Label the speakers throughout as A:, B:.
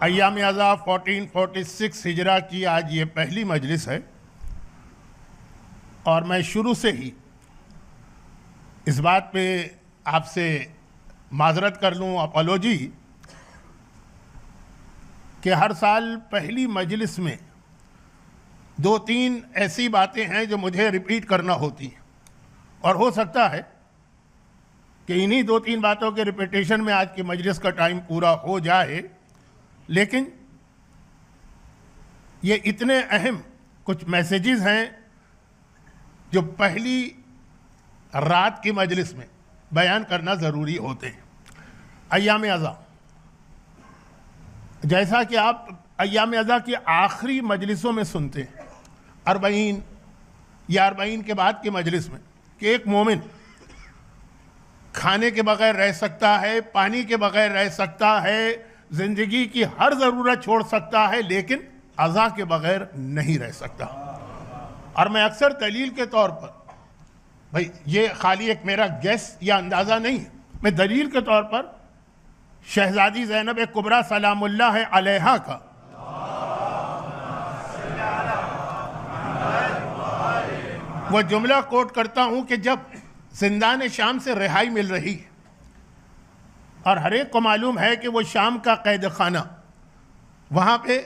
A: अय्याम अज़ा 1446 हिजरा की आज ये पहली मजलिस है और मैं शुरू से ही इस बात पे आपसे माजरत कर लूँ, अपॉलोजी, कि हर साल पहली मजलिस में दो तीन ऐसी बातें हैं जो मुझे रिपीट करना होती हैं और हो सकता है कि इन्हीं दो तीन बातों के रिपीटेशन में आज की मजलिस का टाइम पूरा हो जाए, लेकिन ये इतने अहम कुछ मैसेजेस हैं जो पहली रात की मजलिस में बयान करना ज़रूरी होते हैं। अय्याम अज़ा, जैसा कि आप अय्याम अज़ा की आखिरी मजलिसों में सुनते हैं, 40 या 40 के बाद की मजलिस में, कि एक मोमिन खाने के बगैर रह सकता है, पानी के बगैर रह सकता है, जिंदगी की हर ज़रूरत छोड़ सकता है, लेकिन अज़ा के बगैर नहीं रह सकता। और मैं अक्सर दलील के तौर पर, भाई ये खाली एक मेरा गेस या अंदाज़ा नहीं है, मैं दलील के तौर पर शहजादी ज़ैनब कुबरा सलामुल्लाह अलैहा का वह जुमला कोट करता हूं कि जब जिंदान शाम से रिहाई मिल रही है और हर एक को मालूम है कि वो शाम का कैद खाना, वहाँ पे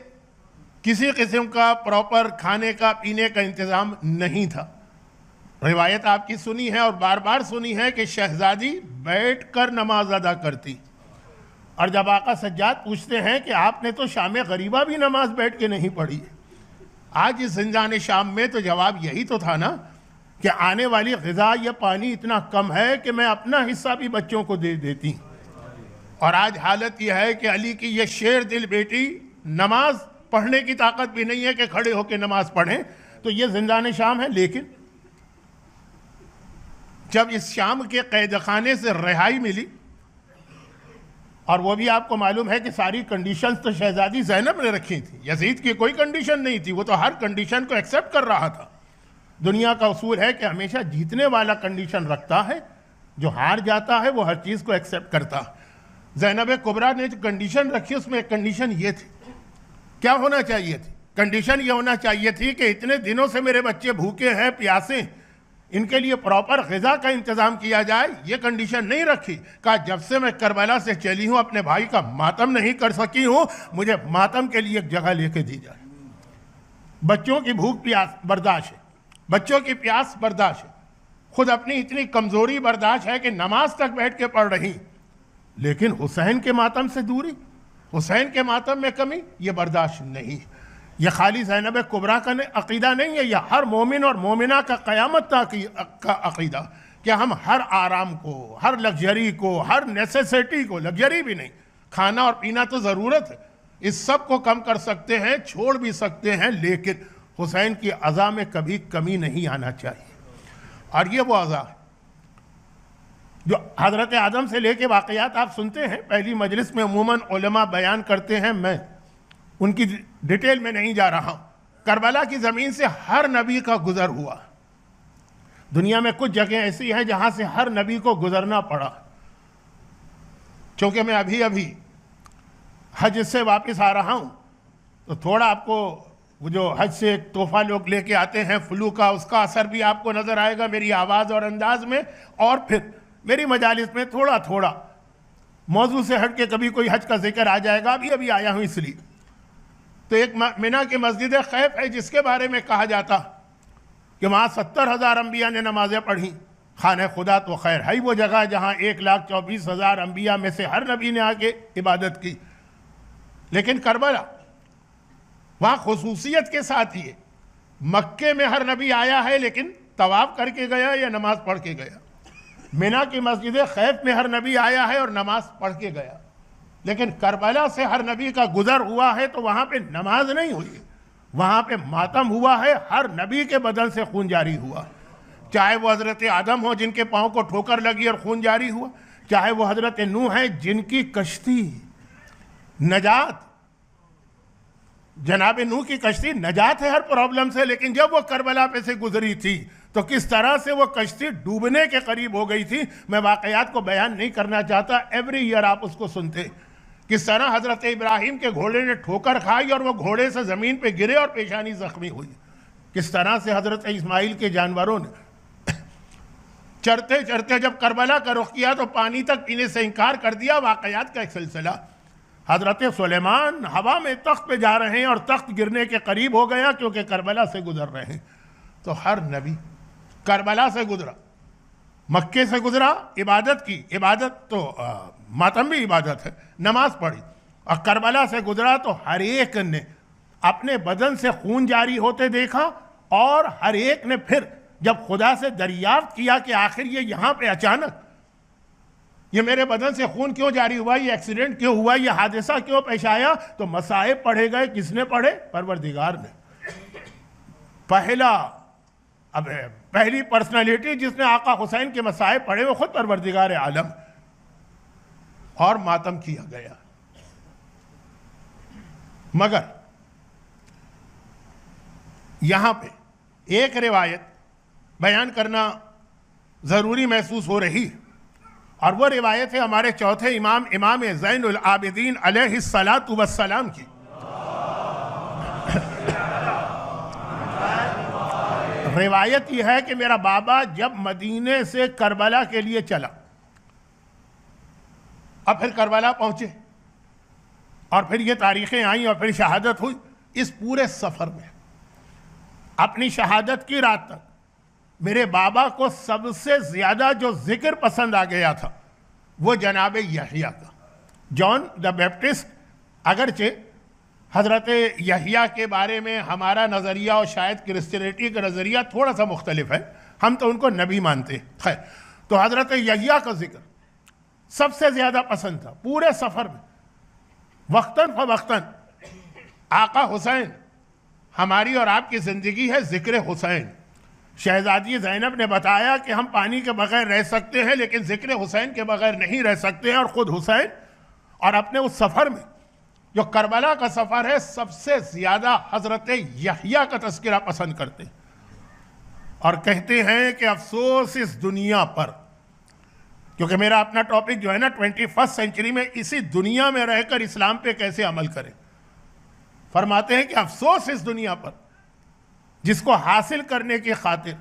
A: किसी किस्म का प्रॉपर खाने का पीने का इंतज़ाम नहीं था। रिवायत आपकी सुनी है और बार बार सुनी है कि शहजादी बैठकर नमाज अदा करती, और जब आका सज्जाद पूछते हैं कि आपने तो शाम गरीबा भी नमाज बैठ के नहीं पढ़ी, आज इस जिंदान शाम में, तो जवाब यही तो था ना कि आने वाली ग़िज़ा या पानी इतना कम है कि मैं अपना हिस्सा भी बच्चों को दे देती। और आज हालत यह है कि अली की ये शेर दिल बेटी नमाज पढ़ने की ताकत भी नहीं है कि खड़े होकर नमाज पढ़ें। तो ये जिंदान शाम है, लेकिन जब इस शाम के कैद खाने से रिहाई मिली, और वो भी आपको मालूम है कि सारी कंडीशंस तो शहजादी ज़ैनब ने रखी थी, यजीद की कोई कंडीशन नहीं थी, वो तो हर कंडीशन को एक्सेप्ट कर रहा था। दुनिया का उसूल है कि हमेशा जीतने वाला कंडीशन रखता है, जो हार जाता है वो हर चीज़ को एक्सेप्ट करता है। ज़ैनब कुबरा ने जो कंडीशन रखी उसमें एक कंडीशन ये थी, क्या होना चाहिए थी? कंडीशन ये होना चाहिए थी कि इतने दिनों से मेरे बच्चे भूखे हैं, प्यासे, इनके लिए प्रॉपर ग़िज़ा का इंतज़ाम किया जाए। ये कंडीशन नहीं रखी, कहा जब से मैं करबला से चली हूँ अपने भाई का मातम नहीं कर सकी हूँ, मुझे मातम के लिए एक जगह लेके दी जाए। बच्चों की भूख प्यास बर्दाश्त है, बच्चों की प्यास बर्दाश्त है, खुद अपनी इतनी कमज़ोरी बर्दाश्त है कि नमाज तक बैठ के पढ़ रही, लेकिन हुसैन के मातम से दूरी, हुसैन के मातम में कमी, ये बर्दाश्त नहीं। ये खाली ज़ैनब कुबरा का अक़ीदा नहीं है, यह हर मोमिन और मोमिना का क़यामत का अक़ीदा, कि हम हर आराम को, हर लग्जरी को, हर नेसेसिटी को, लग्जरी भी नहीं, खाना और पीना तो ज़रूरत है, इस सब को कम कर सकते हैं, छोड़ भी सकते हैं, लेकिन हुसैन की अज़ा में कभी कमी नहीं आना चाहिए। और ये वो अज़ा है जो हज़रत आदम से लेके वाक़यात आप सुनते हैं, पहली मजलिस में अमूमन उलमा बयान करते हैं, मैं उनकी डिटेल में नहीं जा रहा हूँ। करबला की ज़मीन से हर नबी का गुज़र हुआ। दुनिया में कुछ जगह ऐसी हैं जहाँ से हर नबी को गुज़रना पड़ा। चूँकि मैं अभी अभी हज से वापस आ रहा हूँ, तो थोड़ा आपको वो जो हज से एक तोहफ़ा लोग लेके आते हैं फ्लू का, उसका असर भी आपको नज़र आएगा मेरी आवाज़ और अंदाज में, और फिर मेरी मजालिस में थोड़ा थोड़ा मौजू से हट के कभी कोई हज का जिक्र आ जाएगा। अभी अभी आया हूँ इसलिए। तो एक मिना की मस्जिद खैफ है जिसके बारे में कहा जाता कि वहाँ 70,000 अम्बिया ने नमाज़ें पढ़ी। खाने खुदा तो खैर है वो जगह जहाँ 1,24,000 अम्बिया में से हर नबी ने आके इबादत की, लेकिन करबला वहाँ खुसूसियत के साथ ही है। मक्के में हर नबी आया है लेकिन तवाफ करके गया या नमाज पढ़ के गया। मिना की मस्जिद खैफ में हर नबी आया है और नमाज पढ़ के गया, लेकिन करबला से हर नबी का गुजर हुआ है तो वहाँ पे नमाज नहीं हुई, वहाँ पे मातम हुआ है, हर नबी के बदन से खून जारी हुआ। चाहे वो हज़रत आदम हो जिनके पाँव को ठोकर लगी और खून जारी हुआ, चाहे वो हज़रत नूह है जिनकी कश्ती नजात, जनाब नूह की कश्ती नजात है हर प्रॉब्लम से, लेकिन जब वो करबला पे से गुजरी थी तो किस तरह से वो कश्ती डूबने के करीब हो गई थी। मैं वाक़यात को बयान नहीं करना चाहता, एवरी ईयर आप उसको सुनते किस तरह हजरत इब्राहिम के घोड़े ने ठोकर खाई और वो घोड़े से ज़मीन पे गिरे और पेशानी ज़ख्मी हुई। किस तरह से हजरत इस्माइल के जानवरों ने चरते चरते जब करबला का रुख किया तो पानी तक पीने से इनकार कर दिया। वाक़यात का एक सिलसिला। हजरत सुलेमान हवा में तख्त पे जा रहे हैं और तख्त गिरने के करीब हो गया क्योंकि करबला से गुजर रहे हैं। तो हर नबी करबला से गुजरा, मक्के से गुजरा, इबादत की, इबादत तो मातम भी इबादत है, नमाज पढ़ी, और करबला से गुजरा तो हर एक ने अपने बदन से खून जारी होते देखा और हर एक ने फिर जब खुदा से दरियाफ्त किया कि आखिर ये यहाँ पे अचानक ये मेरे बदन से खून क्यों जारी हुआ, ये एक्सीडेंट क्यों हुआ, ये हादसा क्यों पेश आया, तो मसाइब पढ़े गए। किसने पढ़े? परवरदिगार ने। पहली पर्सनालिटी जिसने आका हुसैन के मसाइब पढ़े वो खुद परवरदिगार आलम, और मातम किया गया। मगर यहां पे एक रिवायत बयान करना जरूरी महसूस हो रही, और वो रिवायत है हमारे चौथे इमाम इमाम ज़ैनुल आबिदीन अलैहिस्सलातु वस्सलाम की। रिवायत यह है कि मेरा बाबा जब मदीने से करबला के लिए चला और फिर करबला पहुंचे और फिर ये तारीखें आई और फिर शहादत हुई, इस पूरे सफर में अपनी शहादत की रात तक मेरे बाबा को सबसे ज्यादा जो जिक्र पसंद आ गया था वो जनाब यहिया का। जॉन द बैप्टिस्ट, अगरचे हजरत यहिया के बारे में हमारा नज़रिया और शायद क्रिश्चियनिटी का नज़रिया थोड़ा सा मुख्तलिफ है, हम तो उनको नबी मानते हैं। तो हजरत यहिया का जिक्र सबसे ज़्यादा पसंद था पूरे सफ़र में। वक्तन फ़वक्तन आका हुसैन, हमारी और आपकी ज़िंदगी है ज़िक्र हुसैन। शहजादी ज़ैनब ने बताया कि हम पानी के बगैर रह सकते हैं लेकिन ज़िक्र हुसैन के बगैर नहीं रह सकते हैं, और ख़ुद हुसैन और अपने उस सफ़र में जो करबला का सफ़र है सबसे ज़्यादा हज़रत यहिया का तज़किरा पसंद करते हैं और कहते हैं कि अफसोस इस दुनिया पर, क्योंकि मेरा अपना टॉपिक जो है ना 21st सेंचुरी में इसी दुनिया में रहकर इस्लाम पे कैसे अमल करें। फरमाते हैं कि अफसोस इस दुनिया पर जिसको हासिल करने की खातिर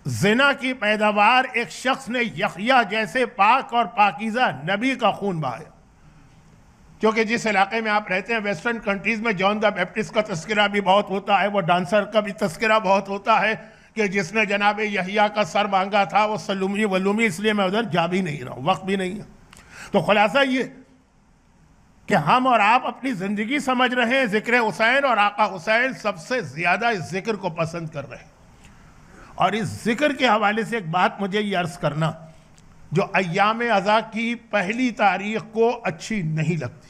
A: ज़िना की पैदावार एक शख्स ने यहिया जैसे पाक और पाकीज़ा नबी का खून बहाया। क्योंकि जिस इलाके में आप रहते हैं वेस्टर्न कंट्रीज़ में जॉन द बैप्टिस्ट का तज़किरा भी बहुत होता है, वो डांसर का भी तज़किरा बहुत होता है कि जिसने जनाब यहिया का सर मांगा था वो सलूमी वलूमी, इसलिए मैं उधर जा भी नहीं रहा हूँ, वक्त भी नहीं है। तो खुलासा ये कि हम और आप अपनी ज़िंदगी समझ रहे हैं ज़िक्र हुसैन, और आका हुसैन सबसे ज़्यादा इस ज़िक्र को पसंद कर रहे हैं। और इस ज़िक्र के हवाले से एक बात मुझे ये अर्ज़ करना, जो अय्याम अज़ा की पहली तारीख को अच्छी नहीं लगती,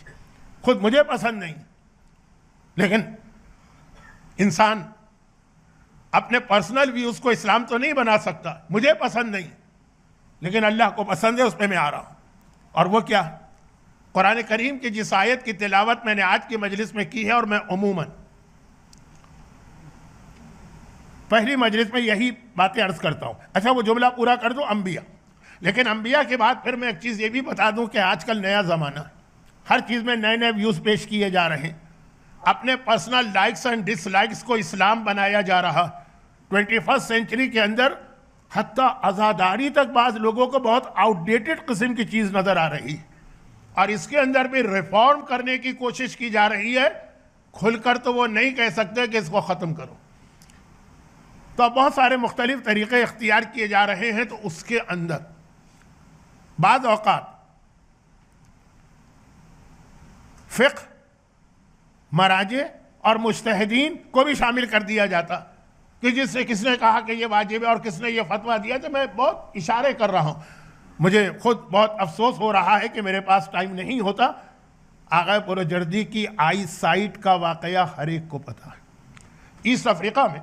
A: खुद मुझे पसंद नहीं, लेकिन इंसान अपने पर्सनल व्यूज़ को इस्लाम तो नहीं बना सकता। मुझे पसंद नहीं लेकिन अल्लाह को पसंद है, उस पर मैं आ रहा हूँ। और वो क्या? कुरान करीम की जिस आयत की तिलावत मैंने आज की मजलिस में की है, और मैं उमूमन पहली मजलिस में यही बातें अर्ज करता हूँ। अच्छा, वो जुमला पूरा कर दूँ, अंबिया। लेकिन अंबिया के बाद फिर मैं एक चीज़ ये भी बता दूँ कि आजकल नया ज़माना है, हर चीज़ में नए नए व्यूज़ पेश किए जा रहे हैं, अपने पर्सनल लाइक्स एंड डिसलाइक्स को इस्लाम बनाया जा रहा। 21st सेंचुरी के अंदर हत्ता आज़ादारी तक बाज़ लोगों को बहुत आउटडेटेड किस्म की चीज़ नज़र आ रही है, और इसके अंदर भी रिफॉर्म करने की कोशिश की जा रही है। खुलकर तो वो नहीं कह सकते कि इसको ख़त्म करो, तो बहुत सारे मुख्तलिफ तरीक़े इख्तियार किए जा रहे हैं। तो उसके अंदर बाज़ औक़ात फ़िक़्ह, मराजे और मुज्तहिदीन को भी शामिल कर दिया जाता कि जिससे किसने कहा कि ये वाजिब है और किसने ये फतवा दिया। तो मैं बहुत इशारे कर रहा हूँ, मुझे खुद बहुत अफसोस हो रहा है कि मेरे पास टाइम नहीं होता। आगा पुरजर्दी की आई साइट का वाक़या हर एक को पता है। ईस्ट अफ्रीका में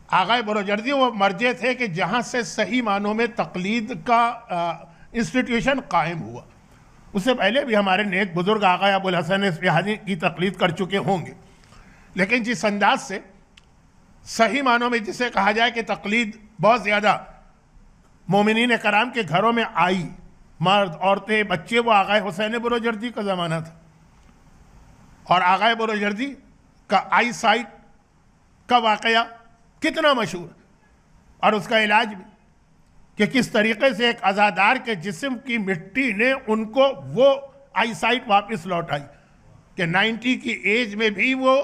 A: आगा पुरजर्दी वो मर्जे थे कि जहाँ से सही मानों में तकलीद का इंस्टीट्यूशन कायम हुआ। उससे पहले भी हमारे नेक बुजुर्ग आगा अबुल हसन इस्फहानी की तकलीद कर चुके होंगे, लेकिन जिस अंदाज से सही मानों में जिसे कहा जाए कि तकलीद बहुत ज़्यादा मोमिनीन कराम के घरों में आई, मर्द, औरतें, बच्चे, वो आगा हुसैन बुरोजर्दी का ज़माना था। और आगा बुरोजर्दी का आई साइट का वाक़या कितना मशहूर, और उसका इलाज भी कि किस तरीके से एक अज़ादार के जिस्म की मिट्टी ने उनको वो आई साइट वापस लौटाई कि 90 की एज में भी वो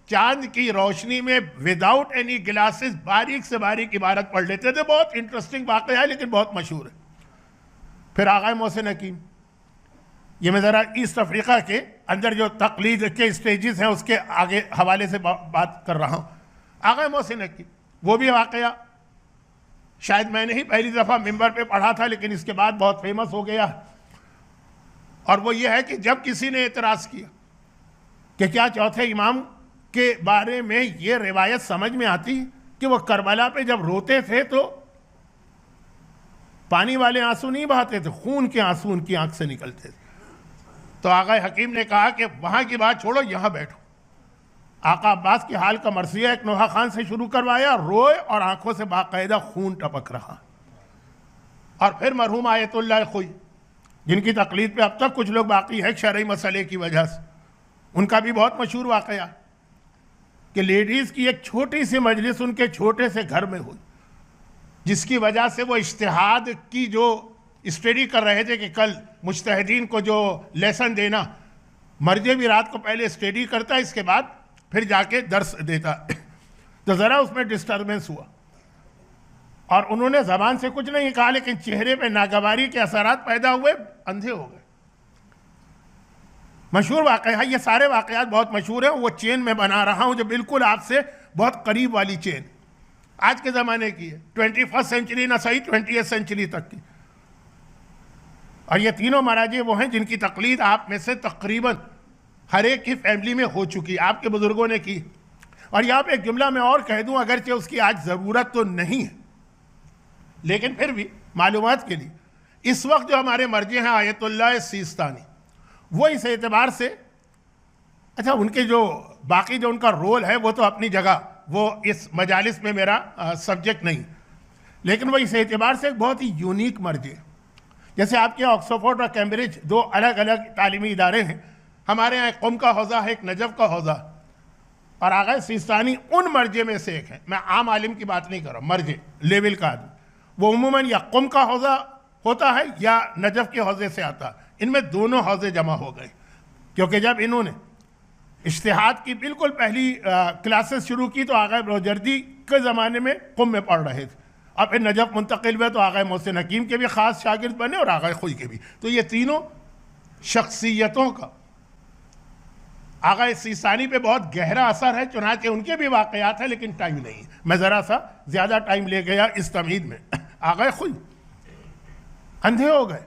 A: चांद की रोशनी में विदाउट एनी ग्लासेस बारीक से बारीक इबारत पढ़ लेते थे। बहुत इंटरेस्टिंग वाक़या है, लेकिन बहुत मशहूर है। फिर आगा मोहसिन हकीम, ये मैं ज़रा ईस्ट अफ्रीका के अंदर जो तकलीद के स्टेजेस हैं उसके आगे हवाले से बात कर रहा हूँ। आगा मोहसिन हकीम, वो भी वाक़या शायद मैंने ही पहली दफ़ा मिंबर पे पढ़ा था, लेकिन इसके बाद बहुत फेमस हो गया। और वो ये है कि जब किसी ने एतराज़ किया कि क्या चौथे इमाम के बारे में ये रिवायत समझ में आती कि वो करबला पे जब रोते थे तो पानी वाले आंसू नहीं बहाते थे, खून के आंसू उनकी आंख से निकलते थे। तो आगा हकीम ने कहा कि वहां की बात छोड़ो, यहां बैठो। आका अब्बास की हाल का मरसिया एक नोहा खान से शुरू करवाया, रोए और आंखों से बाकायदा खून टपक रहा। और फिर मरहूम आयतुल्लाह खुई, जिनकी तकलीद पे अब तक कुछ लोग बाकी हैं शरई मसले की वजह से, उनका भी बहुत मशहूर वाक़या कि लेडीज़ की एक छोटी सी मजलिस उनके छोटे से घर में हुई, जिसकी वजह से वो इज्तिहाद की जो स्टडी कर रहे थे कि कल मुज्तहिदीन को जो लेसन देना, मर्जे भी रात को पहले स्टडी करता है, इसके बाद फिर जाके दर्स देता। तो ज़रा उसमें डिस्टर्बेंस हुआ और उन्होंने ज़बान से कुछ नहीं कहा, लेकिन चेहरे पे नागवारी के असरात पैदा हुए, अंधे हो गए। मशहूर वाक़या, ये सारे वाक़यात बहुत मशहूर हैं। वो चेन मैं बना रहा हूँ जो बिल्कुल आपसे बहुत करीब वाली चेन आज के ज़माने की है, 21st सेंचुरी ना सही 20th सेंचुरी तक की। और ये तीनों मराजे वो हैं जिनकी तकलीद आप में से तकरीबन हर एक की फैमिली में हो चुकी, आपके बुजुर्गों ने की। और यहाँ पे एक जुमला मैं और कह दूँ, अगरचे उसकी आज ज़रूरत तो नहीं है, लेकिन फिर भी मालूमात के लिए, इस वक्त जो हमारे मर्जे हैं आयतुल्लाह सिस्तानी, वो इस एतबार से, अच्छा उनके जो बाकी जो उनका रोल है वो तो अपनी जगह, वो इस मजालिस में मेरा सब्जेक्ट नहीं, लेकिन वो इस एतबार से एक बहुत ही यूनिक मर्जे। जैसे आपके ऑक्सफोर्ड और कैम्ब्रिज दो अलग अलग तालीमी इदारे हैं, हमारे यहाँ एक क़ौम का हौज़ा है, एक नजफ़ का हौज़ा, और आगा सिस्तानी उन मर्जे में से एक है। मैं आम आलिम की बात नहीं कर रहा, मर्जे लेवल का आदमी, वो उमूमन या क़ौम का हौज़ा होता है या नजफ़ के हौज़े से आता है। इनमें दोनों हौज़े जमा हो गए, क्योंकि जब इन्होंने इज्तिहाद की बिल्कुल पहली क्लासेस शुरू की तो आगा बुरोजर्दी के ज़माने में क़ौम में पढ़ रहे थे, और फिर नजफ़ मुंतकिल हुए तो आगा मोहसिन हकीम के भी ख़ास शागिर्द बने और आगा खुई के भी। तो ये तीनों शख्सियतों का आगा सिस्तानी पे बहुत गहरा असर है, चुनांचे उनके भी वाक़यात हैं, लेकिन टाइम नहीं, मैं ज़रा सा ज़्यादा टाइम ले गया इस तमीद में। आगा खुई अंधे हो गए,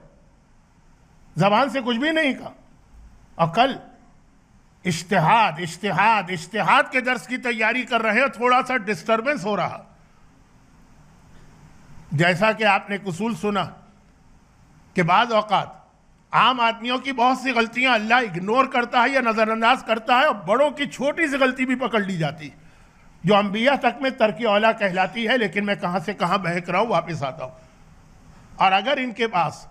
A: ज़बान से कुछ भी नहीं कहा, और कल इज्तिहाद इज्तिहाद इज्तिहाद के दर्स की तैयारी कर रहे हैं, थोड़ा सा डिस्टर्बेंस हो रहा। जैसा कि आपने एक उसूल सुना कि बाज़ औक़ात आम आदमियों की बहुत सी गलतियां अल्लाह इग्नोर करता है या नज़रअंदाज करता है, और बड़ों की छोटी सी गलती भी पकड़ ली जाती है, जो अंबिया तक में तरकी औला कहलाती है। लेकिन मैं कहाँ से कहाँ बहक रहा हूँ, वापस आता हूँ। और अगर इनके पास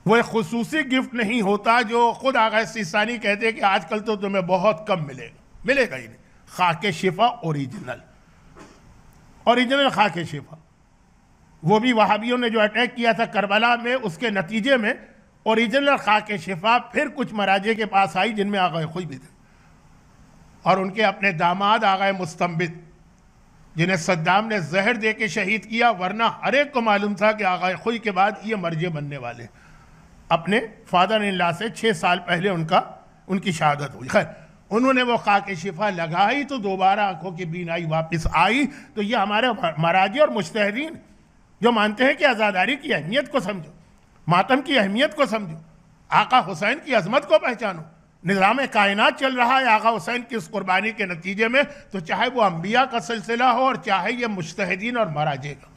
A: वो एक खुसूसी गिफ्ट नहीं होता जो खुद आगा सिस्तानी कहते हैं कि आजकल तो तुम्हें बहुत कम मिलेगा ही नहीं, खाके शिफा ओरिजिनल खाके शिफा, वो भी वहाबियों ने जो अटैक किया था करबला में, उसके नतीजे में ओरिजिनल खाके शिफा फिर कुछ मराजे के पास आई, जिनमें आगा खुई भी थे, और उनके अपने दामाद आगा मुस्तंबित, जिन्हें सद्दाम ने जहर दे के शहीद किया, वरना हर एक को मालूम था कि आगा खुई के बाद ये मर्जे बनने वाले। अपने फादर इन लॉ से 6 साल पहले उनकी शहादत हुई। खैर, उन्होंने वो खाके शिफा लगाई तो दोबारा आंखों की बीनाई वापस आई। तो ये हमारे मराजी और मुज्तहिदीन जो मानते हैं कि आज़ादारी की अहमियत को समझो, मातम की अहमियत को समझो, आका हुसैन की अजमत को पहचानो, निज़ाम कायनात चल रहा है आका हुसैन की उस कुर्बानी के नतीजे में, तो चाहे वो अंबिया का सिलसिला हो और चाहे ये मुज्तहिदीन और मराजे का,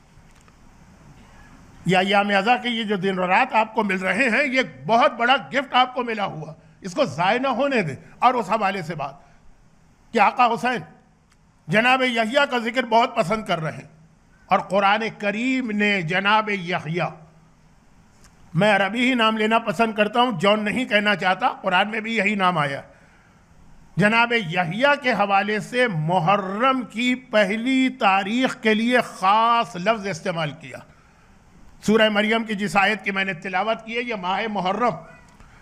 A: या याम अज़ा के ये जो दिन और रात आपको मिल रहे हैं, ये बहुत बड़ा गिफ्ट आपको मिला हुआ, इसको ज़ाय ना होने दें। और उस हवाले से बात कि आका हुसैन जनाब यहिया का जिक्र बहुत पसंद कर रहे हैं, और कुरान करीम ने जनाब यहिया मैं अरबी ही नाम लेना पसंद करता हूं, जॉन नहीं कहना चाहता, कुरान में भी यही नाम आया। जनाब यहिया के हवाले से मुहर्रम की पहली तारीख के लिए ख़ास लफ्ज़ इस्तेमाल किया। सूरह मरियम की जिस आयत की मैंने तिलावत की है, यह माह मुहर्रम,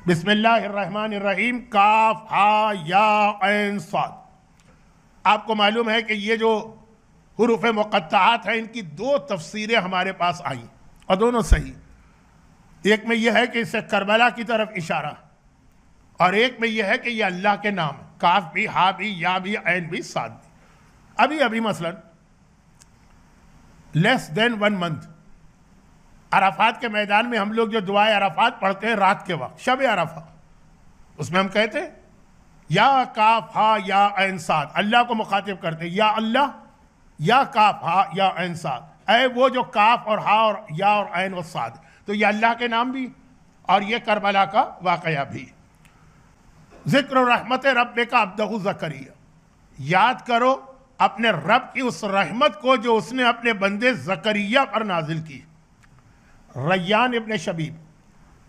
A: बिस्मिल्लाहिर्रहमानिर्रहीम, काफ हा या ऐन साद। आपको मालूम है कि ये जो हुरूफ मुक़त्तआत हैं, इनकी दो तफसीरें हमारे पास आई और दोनों सही। एक में यह है कि इससे करबला की तरफ इशारा, और एक में यह है कि यह अल्लाह के नाम, काफ भी, हा भी, या भी, ऐन भी, साद भी। अभी अभी मसलन लेस देन 1 मंथ अराफात के मैदान में हम लोग जो दुआए अराफात पढ़ते हैं रात के वक्त, शब अराफा, उसमें हम कहते हैं या काफ हा या ऐन साद, अल्लाह को मुखातिब करते हैं, या अल्लाह, या काफ हा या ऐन साद, ऐ वो जो काफ और हा और या और ऐन और साद। तो ये अल्लाह के नाम भी और ये करबला का वाकया भी। जिक्र रहमत रब का अब्दहु ज़करिया, याद करो अपने रब की उस रहमत को जो उसने अपने बंदे ज़करिया पर नाजिल की। रैयान इब्न शबीब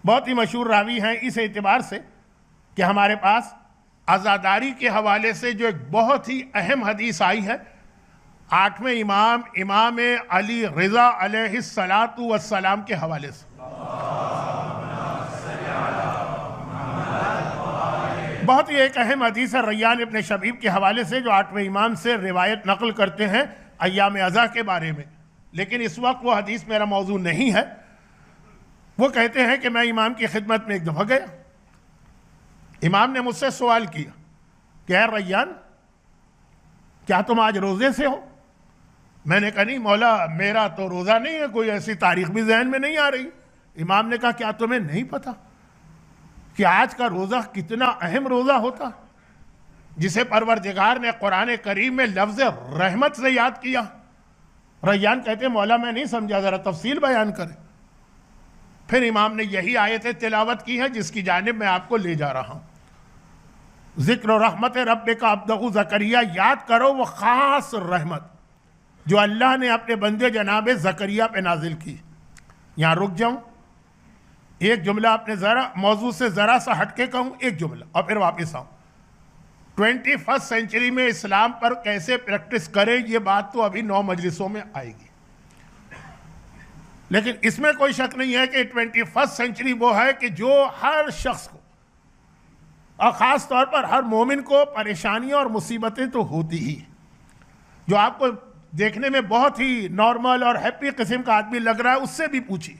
A: बहुत ही मशहूर रावी हैं इस एतबार से कि हमारे पास आज़ादारी के हवाले से जो एक बहुत ही अहम हदीस आई है, 8वें इमाम इमाम अली रिज़ा अलैहिस्सलातु वस्सलाम के हवाले से। बहुत ही एक अहम हदीस है रैयान इब्न शबीब के हवाले से, जो 8वें इमाम से रिवायत नकल करते हैं अय्याम अज़ा के बारे में। लेकिन इस वक्त वो हदीस मेरा मौजू नहीं है। वो कहते हैं कि मैं इमाम की खिदमत में एक दफ़ा गया, इमाम ने मुझसे सवाल किया कि यार रैयान, क्या तुम आज रोज़े से हो? मैंने कहा नहीं मौला, मेरा तो रोज़ा नहीं है, कोई ऐसी तारीख भी जहन में नहीं आ रही। इमाम ने कहा क्या तुम्हें नहीं पता कि आज का रोज़ा कितना अहम रोज़ा होता, जिसे परवरदिगार ने कुरान करीम में लफ्ज़ रहमत से याद किया? रैयान कहते मौला मैं नहीं समझा, ज़रा तफसील बयान करें। फिर इमाम ने यही आयतें तिलावत की हैं जिसकी जानिब मैं आपको ले जा रहा हूँ। जिक्र रहमत रब का अब्दहु ज़करिया, याद करो वो ख़ास रहमत जो अल्लाह ने अपने बंदे जनाब ज़करिया पे नाजिल की। यहाँ रुक जाऊँ, एक जुमला अपने ज़रा मौजू से ज़रा सा हटके कहूँ, एक जुमला और फिर वापस आऊँ। 21st सेंचुरी में इस्लाम पर कैसे प्रैक्टिस करें, ये बात तो अभी 9 मजलिसों में आएगी। लेकिन इसमें कोई शक नहीं है कि 21st सेंचुरी वो है कि जो हर शख्स को और ख़ास तौर पर हर मोमिन को परेशानियां और मुसीबतें तो होती ही, जो आपको देखने में बहुत ही नॉर्मल और हैप्पी किस्म का आदमी लग रहा है उससे भी पूछिए।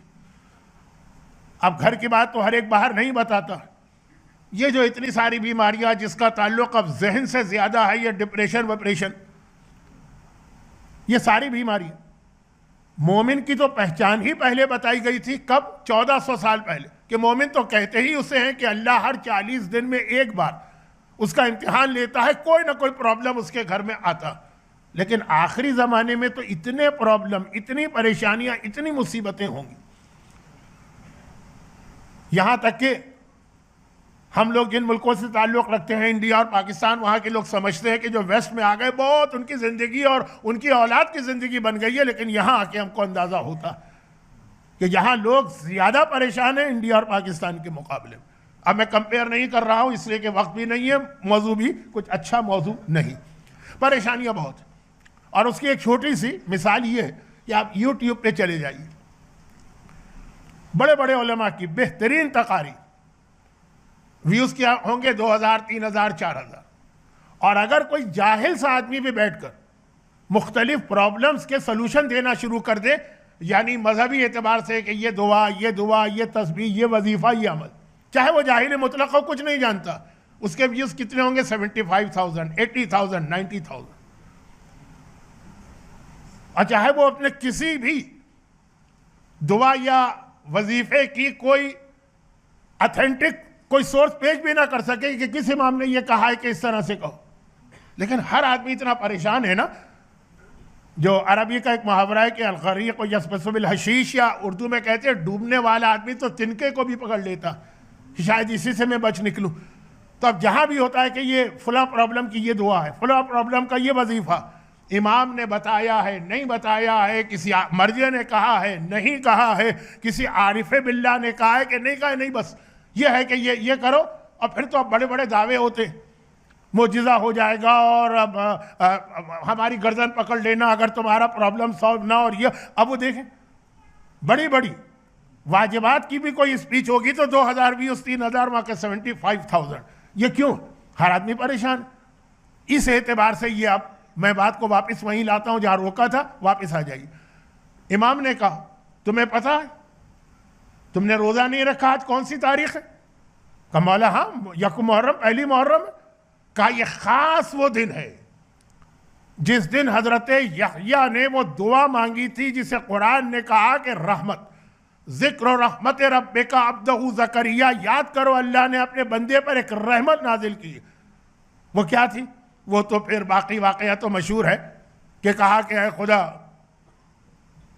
A: अब घर की बात तो हर एक बाहर नहीं बताता। ये जो इतनी सारी बीमारियां जिसका ताल्लुक अब जहन से ज़्यादा है, ये डिप्रेशन वप्रेशन, ये सारी बीमारियां मोमिन की तो पहचान ही पहले बताई गई थी। कब? 1400 साल पहले, कि मोमिन तो कहते ही उसे हैं कि अल्लाह हर 40 दिन में एक बार उसका इम्तिहान लेता है, कोई ना कोई प्रॉब्लम उसके घर में आता। लेकिन आखिरी ज़माने में तो इतने प्रॉब्लम, इतनी परेशानियां, इतनी मुसीबतें होंगी, यहाँ तक कि हम लोग जिन मुल्कों से ताल्लुक़ रखते हैं, इंडिया और पाकिस्तान, वहाँ के लोग समझते हैं कि जो वेस्ट में आ गए बहुत उनकी ज़िंदगी और उनकी औलाद की ज़िंदगी बन गई है। लेकिन यहाँ आके हमको अंदाज़ा होता कि यहाँ लोग ज़्यादा परेशान हैं इंडिया और पाकिस्तान के मुकाबले में। अब मैं कंपेयर नहीं कर रहा हूँ इसलिए कि वक्त भी नहीं है, मौजू भी कुछ अच्छा मौजू नहीं, परेशानियाँ बहुत। और उसकी एक छोटी सी मिसाल ये है कि आप यूट्यूब पे चले जाइए, बड़े बड़े उलमा की बेहतरीन तकारीर, व्यूज़ क्या होंगे 2000, 3000, 4000। और अगर कोई जाहिल सा आदमी भी बैठकर मुख्तलिफ प्रॉब्लम्स के सलूशन देना शुरू कर दे, यानी मजहबी एतबार से कि ये दुआ, ये तस्बीह, ये वजीफ़ा, ये अमल, चाहे वो जाहिल मुतलक़ हो, कुछ नहीं जानता, उसके व्यूज़ कितने होंगे? 75,000, 80,000, 90,000। और चाहे वो अपने किसी भी दुआ या वजीफ़े की कोई ऑथेंटिक कोई सोर्स पेश भी ना कर सके कि किस इमाम ने ये कहा है कि इस तरह से कहो। लेकिन हर आदमी इतना परेशान है ना, जो अरबी का एक मुहावरा है कि अलगरीक यस्बसु बिल हशीश, या उर्दू में कहते हैं डूबने वाला आदमी तो तिनके को भी पकड़ लेता कि शायद इसी से मैं बच निकलूं। तो अब जहां भी होता है कि ये फला प्रॉब्लम की ये दुआ है, फला प्रॉब्लम का ये वजीफा, इमाम ने बताया है नहीं बताया है, किसी मर्जी ने कहा है नहीं कहा है, किसी आरिफ बिल्ला ने कहा है कि नहीं कहा है, नहीं, बस ये है कि ये करो। और फिर तो अब बड़े बड़े दावे होते, मोजिज़ा हो जाएगा और अब हमारी गर्दन पकड़ लेना अगर तुम्हारा प्रॉब्लम सॉल्व ना। और ये अब वो देखें, बड़ी बड़ी वाजिबात की भी कोई स्पीच होगी तो 2000 व्यूज, 3000, वहाँ के 75,000। ये क्यों? हर आदमी परेशान। इस एतबार से ये अब मैं बात को वापस वहीं लाता हूं जहां रोका था, वापस आ जाइए। इमाम ने कहा तुम्हें पता है तुमने रोजा नहीं रखा, आज कौन सी तारीख है? कहा मौला हाँ, यकम मुहर्रम, पहली मुहर्रम। कहा यह खास वो दिन है जिस दिन हजरत यहया ने वो दुआ मांगी थी जिसे कुरान ने कहा कि रहमत, जिक्र रहमत रब्बे का अब्दहू ज़करिया, याद करो अल्लाह ने अपने बंदे पर एक रहमत नाजिल की। वो क्या थी? वो तो फिर बाकी वाकया तो मशहूर है कि कहा कि है खुदा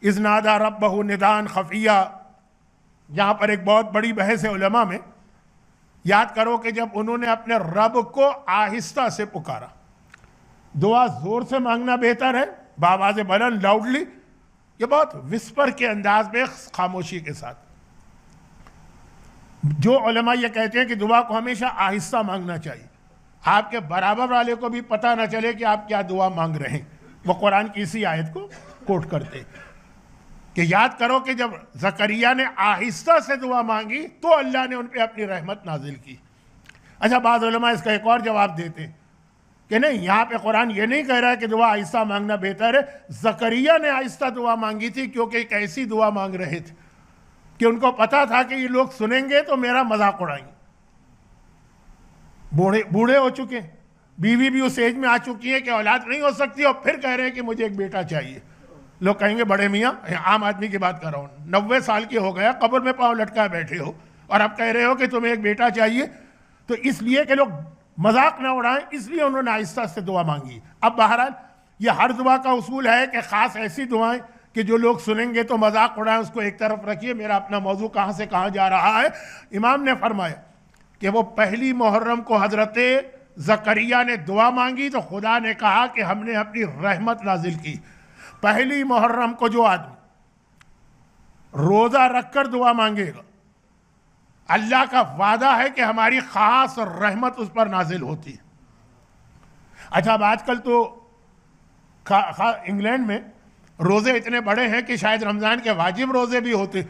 A: इज़नादा रब्बहू निदान खफिया। यहाँ पर एक बहुत बड़ी बहस है उलमा में। याद करो कि जब उन्होंने अपने रब को आहिस्ता से पुकारा, दुआ जोर से मांगना बेहतर है, बावाज़ बुलंद, लाउडली, ये बहुत विस्पर के अंदाज में, खामोशी के साथ। जो उलमा ये कहते हैं कि दुआ को हमेशा आहिस्ता मांगना चाहिए, आपके बराबर वाले को भी पता ना चले कि आप क्या दुआ मांग रहे हैं। वो कुरान की इसी आयत को कोट करते कि याद करो कि जब ज़करिया ने आहिस्ता से दुआ मांगी तो अल्लाह ने उन पर अपनी रहमत नाजिल की। अच्छा, बाज़ उलमा इसका एक और जवाब देते कि नहीं, यहाँ पे कुरान ये नहीं कह रहा है कि दुआ आहिस्ता मांगना बेहतर है। ज़करिया ने आहिस्ता दुआ मांगी थी क्योंकि एक ऐसी दुआ मांग रहे थे कि उनको पता था कि ये लोग सुनेंगे तो मेरा मजाक उड़ाएंगे। बूढ़े हो चुके, बीवी भी उस एज में आ चुकी है कि औलाद नहीं हो सकती, और फिर कह रहे हैं कि मुझे एक बेटा चाहिए। लोग कहेंगे बड़े मियाँ, आम आदमी की बात कर रहा हूँ, 90 साल की हो गया, कब्र में पाँव लटका बैठे हो और अब कह रहे हो कि तुम्हें एक बेटा चाहिए। तो इसलिए कि लोग मजाक ना उड़ाएं, इसलिए उन्होंने आहिस्ता से दुआ मांगी। अब बहरहाल ये हर दुआ का उसूल है कि ख़ास ऐसी दुआएं कि जो लोग सुनेंगे तो मजाक उड़ाएं, उसको एक तरफ रखिए। मेरा अपना मौजू कहाँ से कहाँ जा रहा है। इमाम ने फरमाया कि वो पहली मुहर्रम को हजरत ज़करिया ने दुआ मांगी तो खुदा ने कहा कि हमने अपनी रहमत नाजिल की। पहली मुहर्रम को जो आदमी रोजा रखकर दुआ मांगेगा, अल्लाह का वादा है कि हमारी खास रहमत उस पर नाजिल होती है। अच्छा, अब आजकल तो इंग्लैंड में रोजे इतने बड़े हैं कि शायद रमजान के वाजिब रोजे भी होते,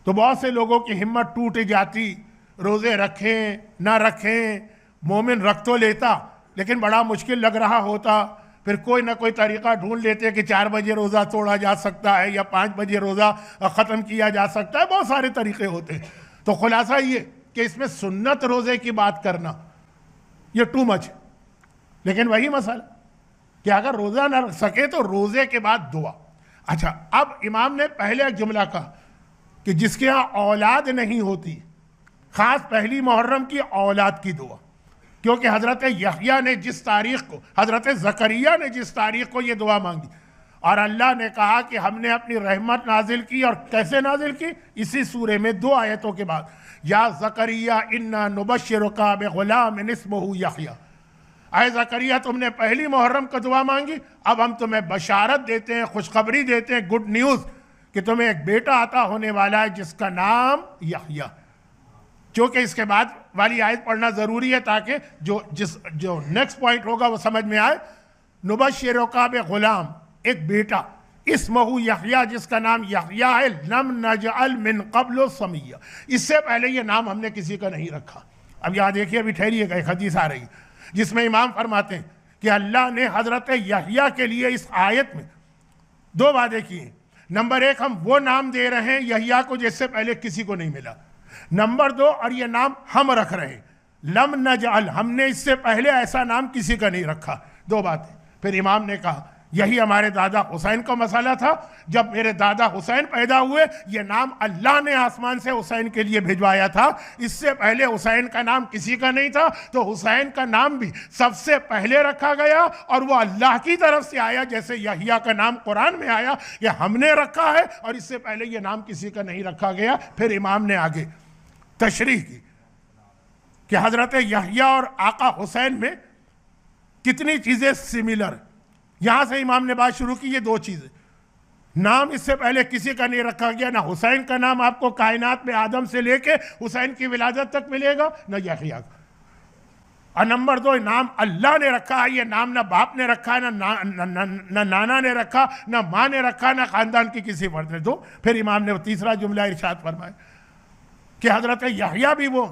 A: तो बहुत से लोगों की हिम्मत टूट जाती, रोजे रखें ना रखें, मोमिन रख तो लेता लेकिन बड़ा मुश्किल लग रहा होता। फिर कोई ना कोई तरीका ढूंढ लेते कि 4 बजे रोज़ा तोड़ा जा सकता है या 5 बजे रोज़ा ख़त्म किया जा सकता है, बहुत सारे तरीके होते हैं। तो खुलासा ये कि इसमें सुन्नत रोज़े की बात करना ये टू मच है। लेकिन वही मसला कि अगर रोज़ा ना रख सके तो रोज़े के बाद दुआ। अच्छा, अब इमाम ने पहले एक जुमला कहा कि जिसके यहाँ औलाद नहीं होती, ख़ास पहली मुहर्रम की औलाद की दुआ, क्योंकि हज़रत यहया ने जिस तारीख़ को, हज़रत ज़करिया ने जिस तारीख़ को ये दुआ मांगी और अल्लाह ने कहा कि हमने अपनी रहमत नाजिल की। और कैसे नाजिल की? इसी सूरे में 2 आयतों के बाद, या ज़करिया इन्ना नुबश्शिरुका बिग़ुलामिन इस्मुहु यहया, आए ज़करिया तुमने पहली मुहर्रम को दुआ मांगी, अब हम तुम्हें बशारत देते हैं, खुशखबरी देते हैं, गुड न्यूज़ कि तुम्हें एक बेटा अता होने वाला है जिसका नाम यहया। क्योंकि इसके बाद वाली आयत पढ़ना ज़रूरी है ताकि जो नेक्स्ट पॉइंट होगा वो समझ में आए। नुबश्शिरुका बिग़ुलाम, एक बेटा, इस्मुहु यहया, जिसका नाम यहया है, लम नजअल मिन क़ब्ल समिय्या, इससे पहले ये नाम हमने किसी का नहीं रखा। अब यहाँ देखिए, अभी ठहरिएगा, एक हदीस आ रही है जिसमें इमाम फरमाते हैं कि अल्लाह ने हज़रत यहया के लिए इस आयत में 2 वादे किए। नंबर 1, हम वो नाम दे रहे हैं यहया को जिससे पहले किसी को नहीं मिला। नंबर 2, और ये नाम हम रख रहे हैं, लम नजअल, हमने इससे पहले ऐसा नाम किसी का नहीं रखा। 2 बातें। फिर इमाम ने कहा यही हमारे दादा हुसैन का मसला था। जब मेरे दादा हुसैन पैदा हुए, ये नाम अल्लाह ने आसमान से हुसैन के लिए भिजवाया था, इससे पहले हुसैन का नाम किसी का नहीं था, तो हुसैन का नाम भी सबसे पहले रखा गया और वो अल्लाह की तरफ से आया। जैसे यहया का नाम कुरान में आया, ये हमने रखा है और इससे पहले ये नाम किसी का नहीं रखा गया। फिर इमाम ने आगे तशरीह की कि हज़रत यहया और आका हुसैन में कितनी चीज़ें सिमिलर। यहां से इमाम ने बात शुरू की, ये दो चीजें, नाम इससे पहले किसी का नहीं रखा गया, ना हुसैन का नाम आपको कायनात में आदम से लेके हुसैन की विलादत तक मिलेगा, न यहया का। और नंबर दो, नाम अल्लाह ने रखा है, ये नाम ना बाप ने रखा है, ना नाना ने रखा, ना माँ ने रखा, ना खानदान की किसी फर्द ने। दो, फिर इमाम ने तीसरा जुमला इरशाद फरमाया कि हजरत यहया भी वो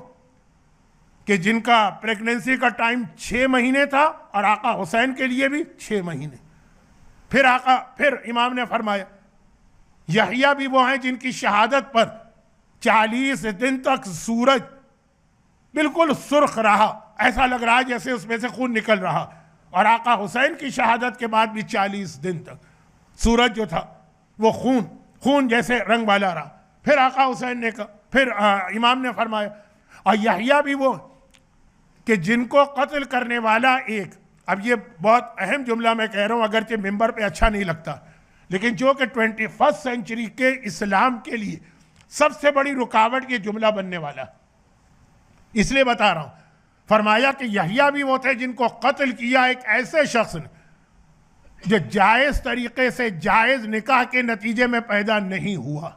A: कि जिनका प्रेगनेंसी का टाइम 6 महीने था, और आका हुसैन के लिए भी 6 महीने। फिर इमाम ने फरमाया यहया भी वो हैं जिनकी शहादत पर 40 दिन तक सूरज बिल्कुल सुर्ख रहा, ऐसा लग रहा है जैसे उसमें से खून निकल रहा, और आका हुसैन की शहादत के बाद भी 40 दिन तक सूरज जो था वो खून जैसे रंग वाला रहा। फिर आका हुसैन ने कहा, फिर इमाम ने फरमाया और यहया भी वो कि जिनको कत्ल करने वाला एक, अब ये बहुत अहम जुमला मैं कह रहा हूं, अगरचे मिंबर पे अच्छा नहीं लगता, लेकिन जो कि 21st सेंचुरी के इस्लाम के लिए सबसे बड़ी रुकावट ये जुमला बनने वाला, इसलिए बता रहा हूं। फरमाया कि यहया भी वो थे जिनको कत्ल किया एक ऐसे शख्स ने जो जायज तरीके से जायज निकाह के नतीजे में पैदा नहीं हुआ,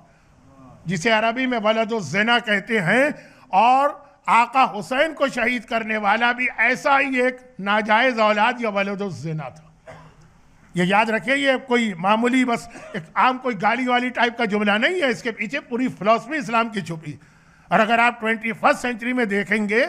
A: जिसे अरबी में वलदो ज़िना कहते हैं, और आका हुसैन को शहीद करने वाला भी ऐसा ही एक नाजायज औलाद या वलदो ज़िना था। ये याद रखिए, ये कोई मामूली बस एक आम कोई गाली वाली टाइप का जुमला नहीं है, इसके पीछे पूरी फिलॉसफी इस्लाम की छुपी। और अगर आप 21st सेंचुरी में देखेंगे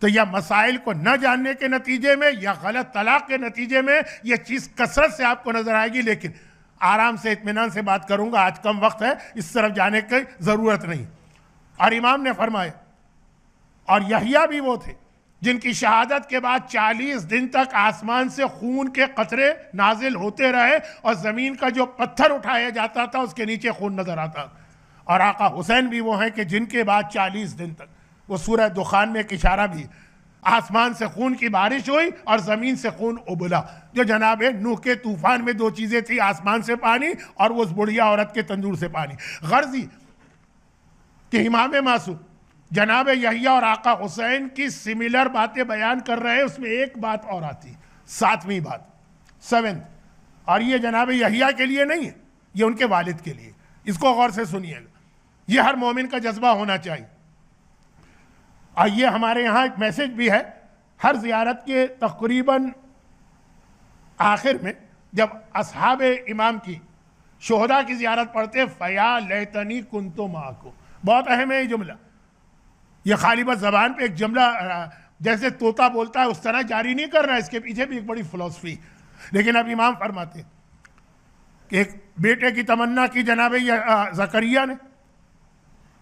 A: तो या मसाइल को न जानने के नतीजे में या गलत तलाक के नतीजे में यह चीज़ कसरत से आपको नजर आएगी, लेकिन आराम से इत्मीनान से बात करूंगा, आज कम वक्त है, इस तरफ जाने की ज़रूरत नहीं। और इमाम ने फरमाया और यहया भी वो थे जिनकी शहादत के बाद 40 दिन तक आसमान से खून के कतरे नाजिल होते रहे, और ज़मीन का जो पत्थर उठाया जाता था उसके नीचे खून नजर आता। और आका हुसैन भी वो हैं कि जिनके बाद 40 दिन तक, वो सूरह दुखान में एक इशारा भी, आसमान से खून की बारिश हुई और ज़मीन से खून उबला, जो जनाब नूह के तूफान में दो चीज़ें थी, आसमान से पानी और उस बुढ़िया औरत के तंदूर से पानी। गर्जी कि इमाम मासूम जनाब यहया और आका हुसैन की सिमिलर बातें बयान कर रहे हैं, उसमें एक बात और आती, 7वीं बात, 7th, और ये जनाब यहया के लिए नहीं है, ये उनके वालिद के लिए। इसको गौर से सुनिएगा, ये हर मोमिन का जज्बा होना चाहिए। और ये हमारे यहाँ एक मैसेज भी है, हर ज़ियारत के तकरीबन आखिर में जब असहाब इमाम की शोहदा की ज़ियारत पढ़ते, फ़या लैतनी कुन्तो माको, बहुत अहम है ये जुमला। ये खाली बस ज़बान पे एक जुमला जैसे तोता बोलता है उस तरह जारी नहीं कर रहा है, इसके पीछे भी एक बड़ी फिलॉसफी। लेकिन अब इमाम फरमाते कि एक बेटे की तमन्ना की जनाब ज़करिया ने,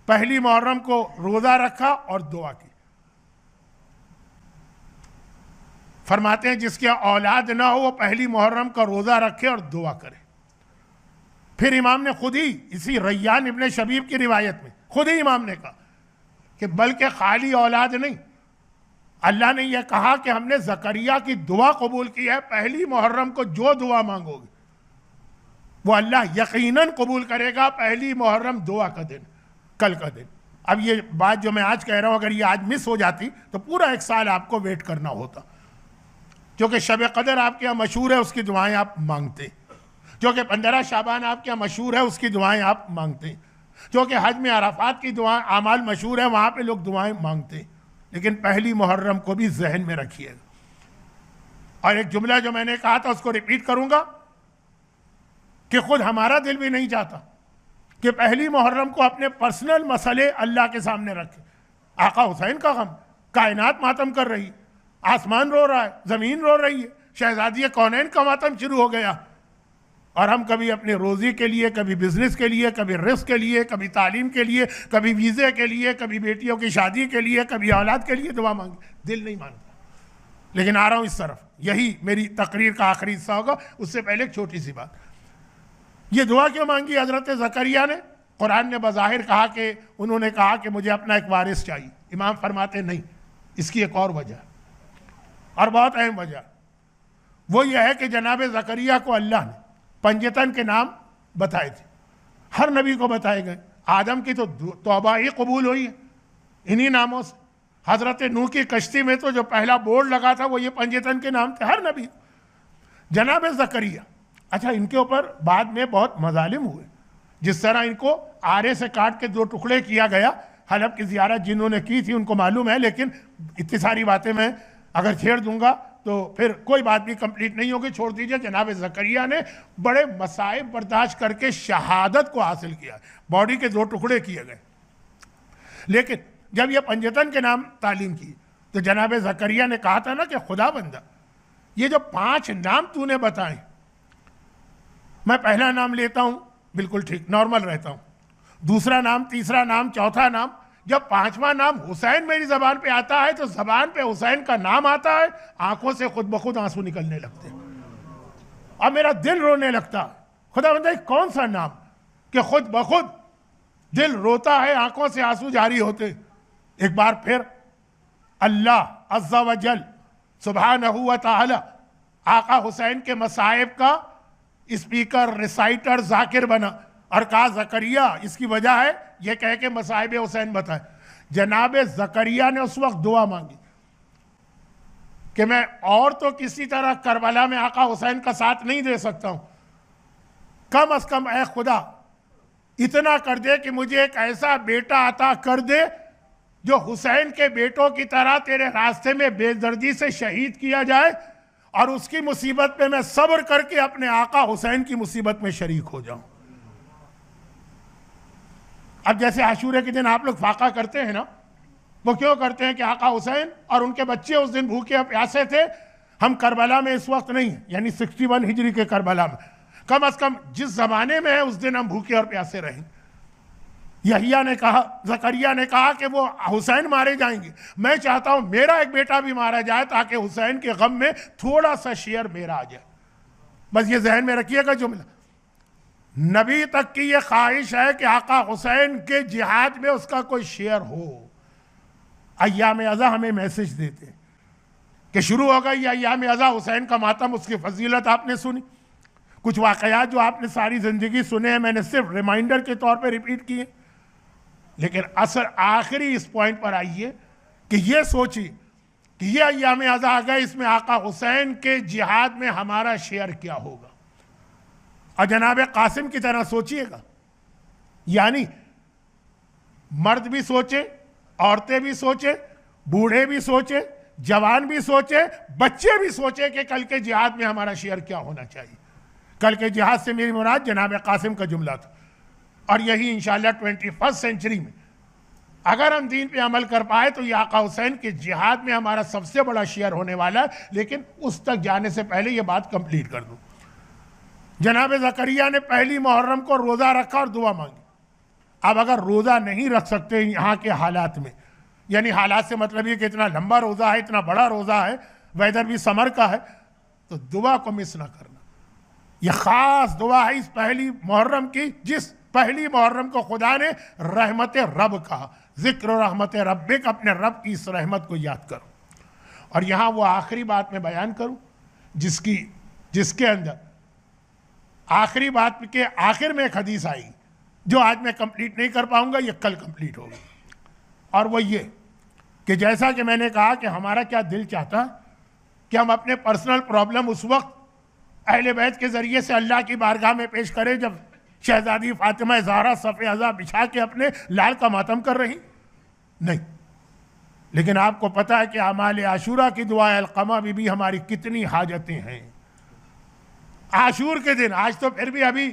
A: पहली मुहर्रम को रोज़ा रखा और दुआ की। फरमाते हैं जिसके औलाद ना हो वो पहली मुहर्रम का रोज़ा रखे और दुआ करे। फिर इमाम ने खुद ही इसी रैयान इब्ने शबीब की रिवायत में खुद ही इमाम ने कहा कि बल्कि खाली औलाद नहीं, अल्लाह ने यह कहा कि हमने ज़करिया की दुआ कबूल की है, पहली मुहर्रम को जो दुआ मांगोगे वो अल्लाह यकीनन कबूल करेगा, पहली मुहर्रम दुआ का दिन, कल का दिन। अब ये बात जो मैं आज कह रहा हूँ, अगर ये आज मिस हो जाती तो पूरा एक साल आपको वेट करना होता, क्योंकि शब कदर आपके यहाँ मशहूर है, उसकी दुआएं आप मांगते, जो कि 15 शाबान आपके यहाँ मशहूर है, उसकी दुआएं आप मांगते, जो कि हज में अराफात की दुआएं आमाल मशहूर है, वहाँ पे लोग दुआएं मांगते। लेकिन पहली मुहर्रम को भी जहन में रखिएगा। और एक जुमला जो मैंने कहा था उसको रिपीट करूँगा कि खुद हमारा दिल भी नहीं चाहता कि पहली मुहर्रम को अपने पर्सनल मसले अल्लाह के सामने रखें। आका हुसैन का गम, कायनात मातम कर रही, आसमान रो रहा है, ज़मीन रो रही है, शहजादी कौनैन का मातम शुरू हो गया, और हम कभी अपने रोज़ी के लिए, कभी बिजनेस के लिए, कभी रिस्क के लिए, कभी तालीम के लिए, कभी वीज़े के लिए, कभी बेटियों की शादी के लिए, कभी औलाद के लिए दुआ मांगे। दिल नहीं मानता। लेकिन आ रहा हूँ इस तरफ, यही मेरी तकरीर का आखिरी हिस्सा होगा। उससे पहले एक छोटी सी बात, ये दुआ क्यों मांगी हज़रत ज़करिया ने? कुरान ने बज़ाहिर कहा कि उन्होंने कहा कि मुझे अपना एक वारिस चाहिए। इमाम फरमाते नहीं, इसकी एक और वजह, और बहुत अहम वजह, वो ये है कि जनाब ज़करिया को अल्लाह ने पंजतन के नाम बताए थे, हर नबी को बताए गए। आदम की तो तौबा ही कबूल हुई है इन्हीं नामों से। हज़रत नूह की कश्ती में तो जो पहला बोर्ड लगा था वो ये पंजतन के नाम थे हर नबी। जनाब ज़करिया, अच्छा इनके ऊपर बाद में बहुत मजालिम हुए, जिस तरह इनको आरे से काट के 2 टुकड़े किया गया। हलब की ज़ियारत जिन्होंने की थी उनको मालूम है, लेकिन इतनी सारी बातें मैं अगर छेड़ दूंगा तो फिर कोई बात भी कंप्लीट नहीं होगी, छोड़ दीजिए। जनाब ज़करिया ने बड़े मसाइब बर्दाश्त करके शहादत को हासिल किया, बॉडी के 2 टुकड़े किए गए। लेकिन जब यह पंजतन के नाम तालीम की तो जनाब ज़करिया ने कहा था ना कि खुदा बंदा, ये जो 5 नाम तूने बताए, मैं पहला नाम लेता हूं, बिल्कुल ठीक, नॉर्मल रहता हूं, दूसरा नाम, तीसरा नाम, चौथा नाम, जब 5वां नाम हुसैन मेरी जबान पे आता है तो जबान पे हुसैन का नाम आता है, आंखों से खुद ब खुद आंसू निकलने लगते हैं और मेरा दिल रोने लगता है। खुदा बंदा कौन सा नाम कि खुद ब खुद दिल रोता है, आंखों से आंसू जारी होते। एक बार फिर अल्लाह अज़्ज़ा व जल सुब्हानहू व तआला आका हुसैन के मसाइब का स्पीकर, रिसाइटर, जाकिर बना और कहा ज़करिया, इसकी वजह है ये कह के मसाइब हुसैन बताए। जनाब ज़करिया ने उस वक्त दुआ मांगी कि मैं और तो किसी तरह करबला में आका हुसैन का साथ नहीं दे सकता हूं, कम अज कम ऐ खुदा इतना कर दे कि मुझे एक ऐसा बेटा अता कर दे जो हुसैन के बेटों की तरह तेरे रास्ते में बेदर्दी से शहीद किया जाए और उसकी मुसीबत पे मैं सब्र करके अपने आका हुसैन की मुसीबत में शरीक हो जाऊं। अब जैसे आशूरे के दिन आप लोग फाका करते हैं ना, वो क्यों करते हैं कि आका हुसैन और उनके बच्चे उस दिन भूखे और प्यासे थे। हम करबला में इस वक्त नहीं, यानी 61 हिजरी के करबला में, कम अज कम जिस जमाने में है उस दिन हम भूखे और प्यासे रहें। यहिया ने कहा, ज़करिया ने कहा कि वो हुसैन मारे जाएंगे, मैं चाहता हूं मेरा एक बेटा भी मारा जाए ताकि हुसैन के गम में थोड़ा सा शेयर मेरा आ जाए। बस ये जहन में रखिएगा जुमला। नबी तक की ये ख्वाहिश है कि आका हुसैन के जिहाद में उसका कोई शेयर हो। अय्याम अज़ा हमें मैसेज देते हैं कि शुरू हो गई अय्याम अज़ा, हुसैन का मातम, उसकी फजीलत आपने सुनी, कुछ वाकयात जो आपने सारी ज़िंदगी सुने हैं मैंने सिर्फ रिमाइंडर के तौर पे रिपीट किए। लेकिन असर आखिरी इस पॉइंट पर आइए कि ये सोचिए कि ये अय्याम अज़ा आ गए, इसमें आका हुसैन के जिहाद में हमारा शेयर क्या होगा। और जनाब कासिम की तरह सोचिएगा, यानी मर्द भी सोचे, औरतें भी सोचे, बूढ़े भी सोचे, जवान भी सोचे, बच्चे भी सोचे कि कल के जिहाद में हमारा शेयर क्या होना चाहिए। कल के जिहाद से मेरी मुराद जनाब कासिम का जुमला था। और यही इंशाअल्लाह 21st सेंचुरी में अगर हम दीन पे अमल कर पाए तो ये आका हुसैन के जिहाद में हमारा सबसे बड़ा शेयर होने वाला है। लेकिन उस तक जाने से पहले ये बात कंप्लीट कर दूं। जनाब ज़करिया ने पहली मुहर्रम को रोज़ा रखा और दुआ मांगी। अब अगर रोज़ा नहीं रख सकते यहाँ के हालात में, यानी हालात से मतलब ये कि इतना लंबा रोज़ा है, इतना बड़ा रोज़ा है, वेदर भी समर का है, तो दुआ को मिस ना करना। यह ख़ास दुआ है इस पहली मुहर्रम की, जिस पहली मुहर्रम को खुदा ने रहमत रब कहा। जिक्र रहमत रब्बिक, अपने रब की इस रहमत को याद करो। और यहाँ वो आखिरी बात मैं बयान करूँ जिसके अंदर आखिरी बात के आखिर में एक हदीस आई जो आज मैं कंप्लीट नहीं कर पाऊंगा, ये कल कंप्लीट होगी। और वो ये कि जैसा कि मैंने कहा कि हमारा क्या दिल चाहता कि हम अपने पर्सनल प्रॉब्लम उस वक्त अहले बैत के ज़रिए से अल्लाह की बारगाह में पेश करें जब शहजादी फातिमा ज़हरा सफ़े अज़ा बिछा के अपने लाल का मातम कर रही नहीं। लेकिन आपको पता है कि आमाल आशूरा की दुआ अलक़मा भी हमारी कितनी हाजतें हैं। आशूर के दिन, आज तो फिर भी अभी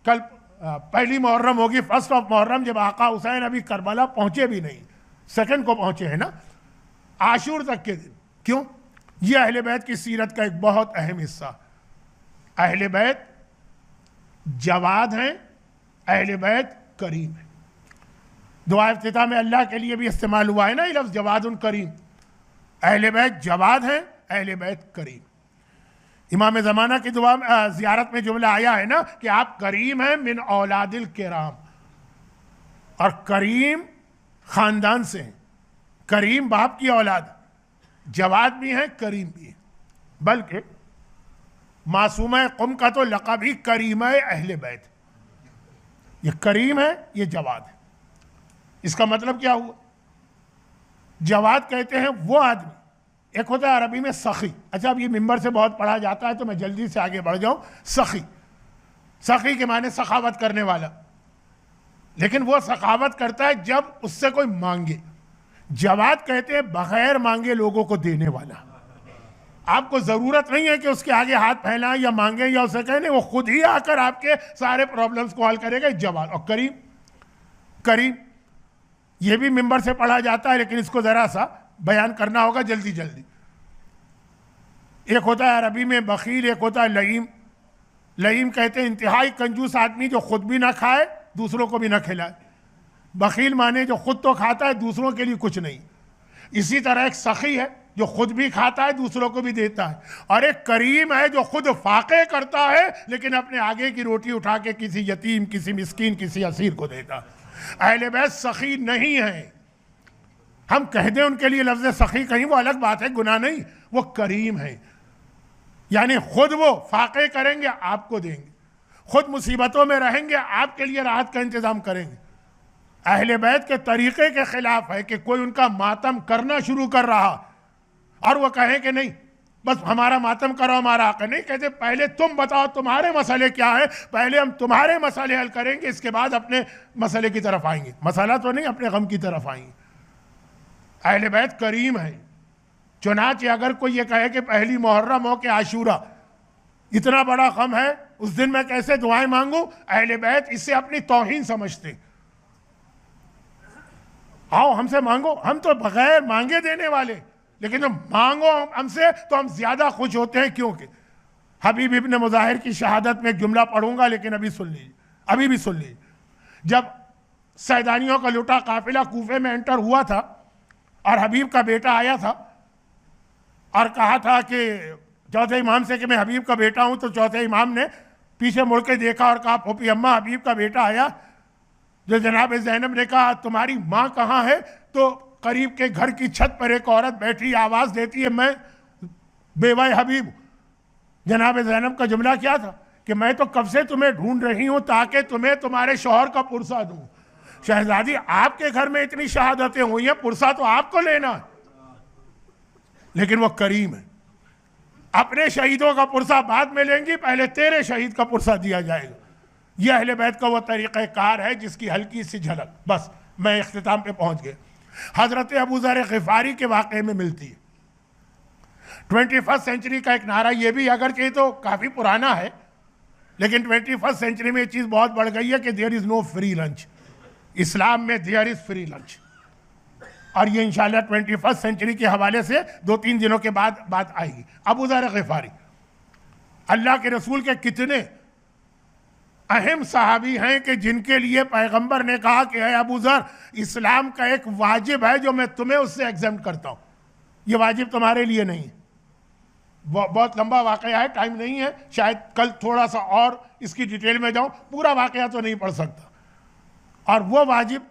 A: कल पहली मुहर्रम होगी, 1 मुहर्रम, जब आका हुसैन अभी करबला पहुंचे भी नहीं, 2 को पहुंचे हैं ना, आशूर तक के दिन। क्यों? ये अहले बैत की सीरत का एक बहुत अहम हिस्सा। अहले बैत जवाद हैं, अहले बैत करीम है। दुआ इफ्तिताह में अल्लाह के लिए भी इस्तेमाल हुआ है ना ये लफ्ज़ जवादुन करीम। अहले बैत जवाद हैं, अहले बैत करीम। इमाम ज़माना की दुआ ज़ियारत में जुमला आया है ना कि आप करीम हैं मिन औलादिल किराम, और करीम ख़ानदान से हैं, करीम बाप की औलाद, जवाद भी हैं, करीम भी हैं। बल्कि मासूमा क़ुम का तो लक़ब ही करीम अहले बैत। ये करीम है, ये जवाद है। इसका मतलब क्या हुआ? जवाद कहते हैं वो आदमी एक होता है अरबी में सखी। अच्छा, अब ये मिंबर से बहुत पढ़ा जाता है तो मैं जल्दी से आगे बढ़ जाऊं। सखी, सखी के माने सखावत करने वाला, लेकिन वो सखावत करता है जब उससे कोई मांगे। जवाद कहते हैं बगैर मांगे लोगों को देने वाला। आपको जरूरत नहीं है कि उसके आगे हाथ फैलाएं या मांगे या उसे कहें, नहीं, वो खुद ही आकर आपके सारे प्रॉब्लम्स को हल करेगा। जवाद। और करीम, करीम ये भी मिंबर से पढ़ा जाता है, लेकिन इसको जरा सा बयान करना होगा जल्दी जल्दी। एक होता है अरबी में बखील, एक होता है लईम। लईम कहते हैं इंतहाई कंजूस आदमी जो खुद भी ना खाए दूसरों को भी ना खिलाए। बखील माने जो खुद तो खाता है दूसरों के लिए कुछ नहीं। इसी तरह एक सखी है जो खुद भी खाता है दूसरों को भी देता है, और एक करीम है जो खुद फाके करता है लेकिन अपने आगे की रोटी उठा के किसी यतीम, किसी मिस्कीन, किसी असीर को देता है। अहले बैत सखी नहीं है। हम कह दें उनके लिए लफ्ज़ सखी कहीं, वो अलग बात है, गुनाह नहीं। वो करीम है, यानी खुद वो फाके करेंगे, आपको देंगे। खुद मुसीबतों में रहेंगे, आपके लिए राहत का इंतजाम करेंगे। अहले बैत के तरीके के खिलाफ है कि कोई उनका मातम करना शुरू कर रहा और वो कहे कि नहीं बस हमारा मातम करो, हमारा हक है। नहीं, कहते पहले तुम बताओ तुम्हारे मसले क्या है, पहले हम तुम्हारे मसले हल करेंगे, इसके बाद अपने मसले की तरफ आएंगे। मसला तो नहीं, अपने गम की तरफ आएंगे। अहले बैत करीम है। चुनांचे अगर कोई ये कहे कि पहली मुहर्रम हो के आशूरा इतना बड़ा गम है, उस दिन मैं कैसे दुआएं मांगू, अहले बैत इससे अपनी तौहीन समझते। आओ हमसे मांगो, हम तो बगैर मांगे देने वाले, लेकिन जब मांगो हमसे तो हम ज्यादा खुश होते हैं। क्योंकि हबीब इब्न मुजाहिर की शहादत में एक जुमला पढ़ूंगा, लेकिन अभी सुन लीजिए, अभी भी सुन लीजिए। जब सैदानियों का लुटा काफिला कूफे में एंटर हुआ था और हबीब का बेटा आया था और कहा था कि चौथे इमाम से कि मैं हबीब का बेटा हूं, तो चौथे इमाम ने पीछे मुड़ के देखा और कहा, फूफी अम्मा हबीब का बेटा आया। जो जनाब ज़ैनब ने कहा तुम्हारी माँ कहाँ है, तो करीब के घर की छत पर एक औरत बैठी आवाज देती है, मैं बेवा हबीब। जनाब ज़ैनब का जुमला क्या था कि मैं तो कब से तुम्हें ढूंढ रही हूं ताकि तुम्हें तुम्हारे शौहर का पुरसा दूं। शहजादी आपके घर में इतनी शहादतें हुई हैं, पुरसा तो आपको लेना है। लेकिन वो करीम है, अपने शहीदों का पुरसा बाद में लेंगी, पहले तेरे शहीद का पुरसा दिया जाएगा। यह अहले बैत का वो तरीक़ा कार है जिसकी हल्की सी झलक बस मैं इख्तिताम पे पहुंच गया। हजरत अबू ज़र ग़िफ़ारी के वाक़े में मिलती है। 21वीं सेंचुरी का एक नारा, ये भी अगरचे तो काफ़ी पुराना है, लेकिन 21वीं सेंचुरी में ये चीज़ बहुत बढ़ गई है कि there is no free lunch. इस्लाम में देयर इज़ फ्री लंच, और ये इंशाल्लाह 21वीं सेंचुरी के हवाले से 2-3 दिनों के बाद बात आएगी। अबू ज़र ग़िफ़ारी अल्लाह के रसूल के कितने अहम सहाबी हैं कि जिनके लिए पैगंबर ने कहा कि है अबू ज़र, इस्लाम का एक वाजिब है जो मैं तुम्हें उससे एग्जेम्प्ट करता हूं, ये वाजिब तुम्हारे लिए नहीं है। बहुत लंबा वाकया है, टाइम नहीं है, शायद कल थोड़ा सा और इसकी डिटेल में जाऊं, पूरा वाकया तो नहीं पढ़ सकता। और वो वाजिब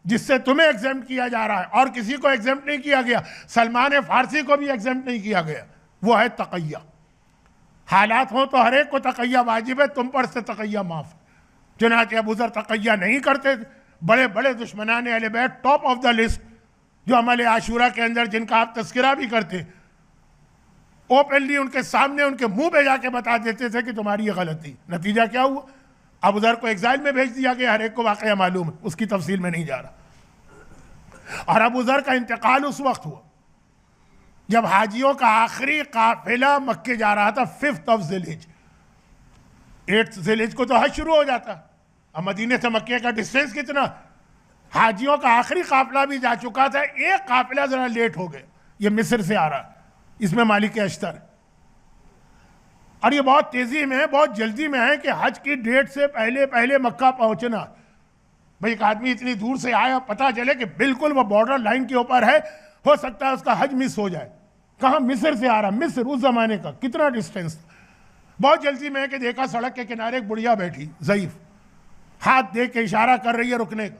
A: जिससे तुम्हें एग्जेम्प्ट किया जा रहा है और किसी को एग्जेम्प्ट नहीं किया गया, सलमान फारसी को भी एग्जेम्प्ट नहीं किया गया, वो है तक़य्या। हालात हो तो हर एक को तक़य्या वाजिब है, तुम पर से तक़य्या माफ। चुनांचे अबू ज़र तक़य्या नहीं करते थे। बड़े बड़े दुश्मनान अहले बैत टॉप ऑफ द लिस्ट जो अमल आशूरा के अंदर जिनका आप तस्करा भी करते, ओपनली उनके सामने उनके मुंह पे जाके बता देते थे कि तुम्हारी ये गलती। नतीजा क्या हुआ, अबू ज़र को एग्जाइल में भेज दिया गया। हर एक को वाक़या मालूम है, उसकी तफसील में नहीं जा रहा। और अबू ज़र का इंतकाल उस वक्त हुआ जब हाजियों का आखिरी काफिला मक्के जा रहा था। 5th of ज़िलहिज, 8th ज़िलहिज को तो हज शुरू हो जाता। अब मदीने से मक्के का डिस्टेंस कितना, हाजियों का आखिरी काफिला भी जा चुका था, एक काफिला जरा लेट हो गया, ये मिस्र से आ रहा, इसमें मालिक अश्तर, और ये बहुत तेजी में है, बहुत जल्दी में है कि हज की डेट से पहले पहले मक्का पहुंचना। भाई एक आदमी इतनी दूर से आया, पता चले कि बिल्कुल वो बॉर्डर लाइन के ऊपर है, हो सकता है उसका हज मिस हो जाए। कहाँ, मिस्र से आ रहा, मिस्र उस जमाने का कितना डिस्टेंस था। बहुत जल्दी में है कि देखा सड़क के किनारे एक बुढ़िया बैठी, ज़ईफ, हाथ दे के इशारा कर रही है रुकने का।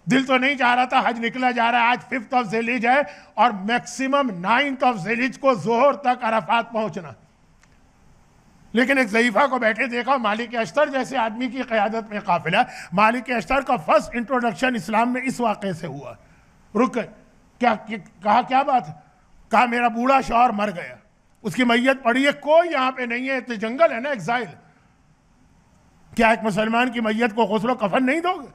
A: दिल तो नहीं चाह रहा था, हज निकला जा रहा है, आज 5th of ज़िलहिज है और मैक्सिमम 9th of ज़िलहिज को जोहर तक अराफात पहुंचना। लेकिन एक ज़ईफा को बैठे देखा, मालिक अश्तर जैसे आदमी की क़यादत में काफिला। मालिक अश्तर का फर्स्ट इंट्रोडक्शन इस्लाम में इस वाक़े से हुआ। रुक क्या कहा, क्या बात है? कहा मेरा बूढ़ा शौहर मर गया, उसकी मैयत पड़ी है, कोई यहाँ पे नहीं है, तो जंगल है ना, एग्जाइल। क्या एक मुसलमान की मैयत को गुस्ल कफन नहीं दोगे?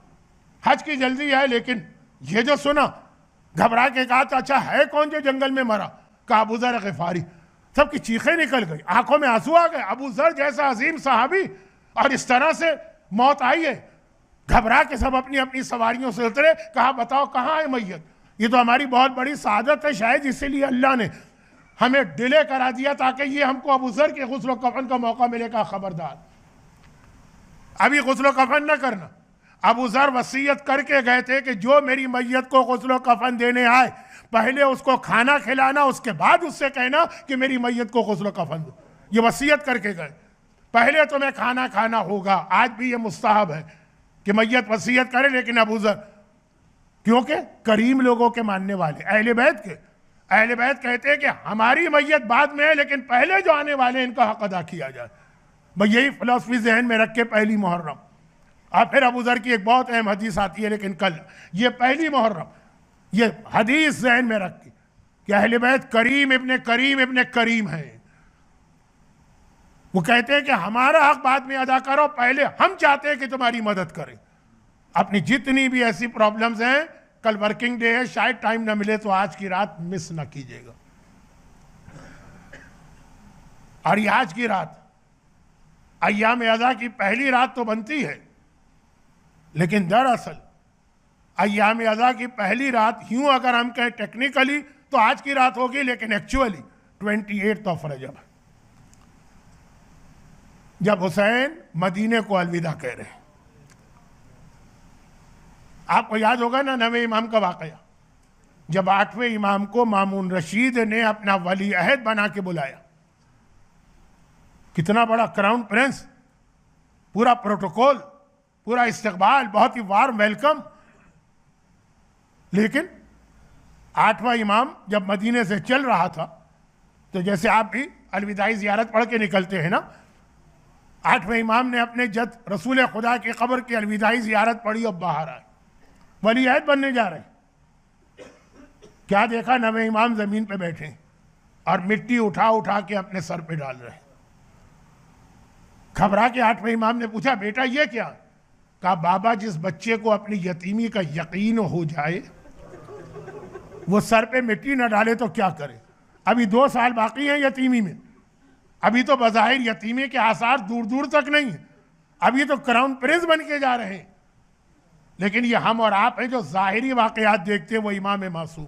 A: हज की जल्दी है, लेकिन ये जो सुना, घबरा के कहा तो अच्छा है कौन जो जंगल में मरा? कहा अबू ज़र ग़िफ़ारी। सबकी चीखें निकल गई, आंखों में आंसू आ गए। अबू ज़र जैसा अजीम सहाबी, और इस तरह से मौत आई है। घबरा के सब अपनी अपनी सवारियों से उतरे। कहा बताओ कहाँ है मैयत? ये तो हमारी बहुत बड़ी सादत है, शायद इसीलिए अल्लाह ने हमें डिले करा दिया ताकि ये हमको अबू ज़र के गुस्ल कफन का मौका मिलेगा। खबरदार, अभी गुस्ल कफन न करना। अबू ज़र वसीयत करके गए थे कि जो मेरी मैयत को गुस्ल कफन देने आए, पहले उसको खाना खिलाना, उसके बाद उससे कहना कि मेरी मैयत को गुस्ल कफन दो। ये वसीयत करके गए। पहले तुम्हें खाना खाना होगा। आज भी ये मुस्तहब है कि मैयत वसीयत करे, लेकिन अबू ज़र क्योंकि करीम लोगों के मानने वाले, अहले बैत के, अहले बैत कहते हैं कि हमारी मैयत बाद में है, लेकिन पहले जो आने वाले इनका हक अदा किया जाए। भाई यही फिलॉसफी जहन में रख के पहली मुहर्रम। और फिर अबू ज़र की एक बहुत अहम हदीस आती है, लेकिन कल ये पहली मुहर्रम, ये हदीस जहन में रख के कि अहले बैत करीम इब्ने करीम इब्ने करीम है। वो कहते हैं कि हमारा हक बाद में अदा करो, पहले हम चाहते हैं कि तुम्हारी मदद करें। अपनी जितनी भी ऐसी प्रॉब्लम्स हैं, कल वर्किंग डे है, शायद टाइम ना मिले तो आज की रात मिस ना कीजिएगा। और ये आज की रात अय्याम अज़ा की पहली रात तो बनती है, लेकिन दरअसल अय्याम अज़ा की पहली रात यूं अगर हम कहें टेक्निकली तो आज की रात होगी, लेकिन एक्चुअली 28 रजब, जब हुसैन मदीने को अलविदा कह रहे हैं। आपको याद होगा ना 9वें इमाम का वाकया, जब 8वें इमाम को मामून रशीद ने अपना वली अहद बना के बुलाया। कितना बड़ा क्राउन प्रिंस, पूरा प्रोटोकॉल, पूरा इस्तकबाल, बहुत ही वार्म वेलकम। लेकिन 8वां इमाम जब मदीने से चल रहा था, तो जैसे आप भी अलविदाई ज़ियारत पढ़ के निकलते हैं ना, 8वें इमाम ने अपने जद रसूल खुदा की कब्र की अलविदाई ज़ियारत पढ़ी और बाहर आए, वली अहद बनने जा रहे हैं। क्या देखा, 9वें इमाम ज़मीन पे बैठे और मिट्टी उठा उठा के अपने सर पे डाल रहे हैं। घबरा के 8वें इमाम ने पूछा बेटा ये क्या? कहा बाबा जिस बच्चे को अपनी यतीमी का यकीन हो जाए वो सर पे मिट्टी न डाले तो क्या करे? अभी 2 साल बाकी हैं यतीमी में, अभी तो बज़ाहिर यतीमी के आसार दूर दूर तक नहीं है, अभी तो क्राउन प्रिंस बन के जा रहे हैं। लेकिन ये हम और आप हैं जो ज़ाहिरी वाक़यात देखते हैं। वो इमाम मासूम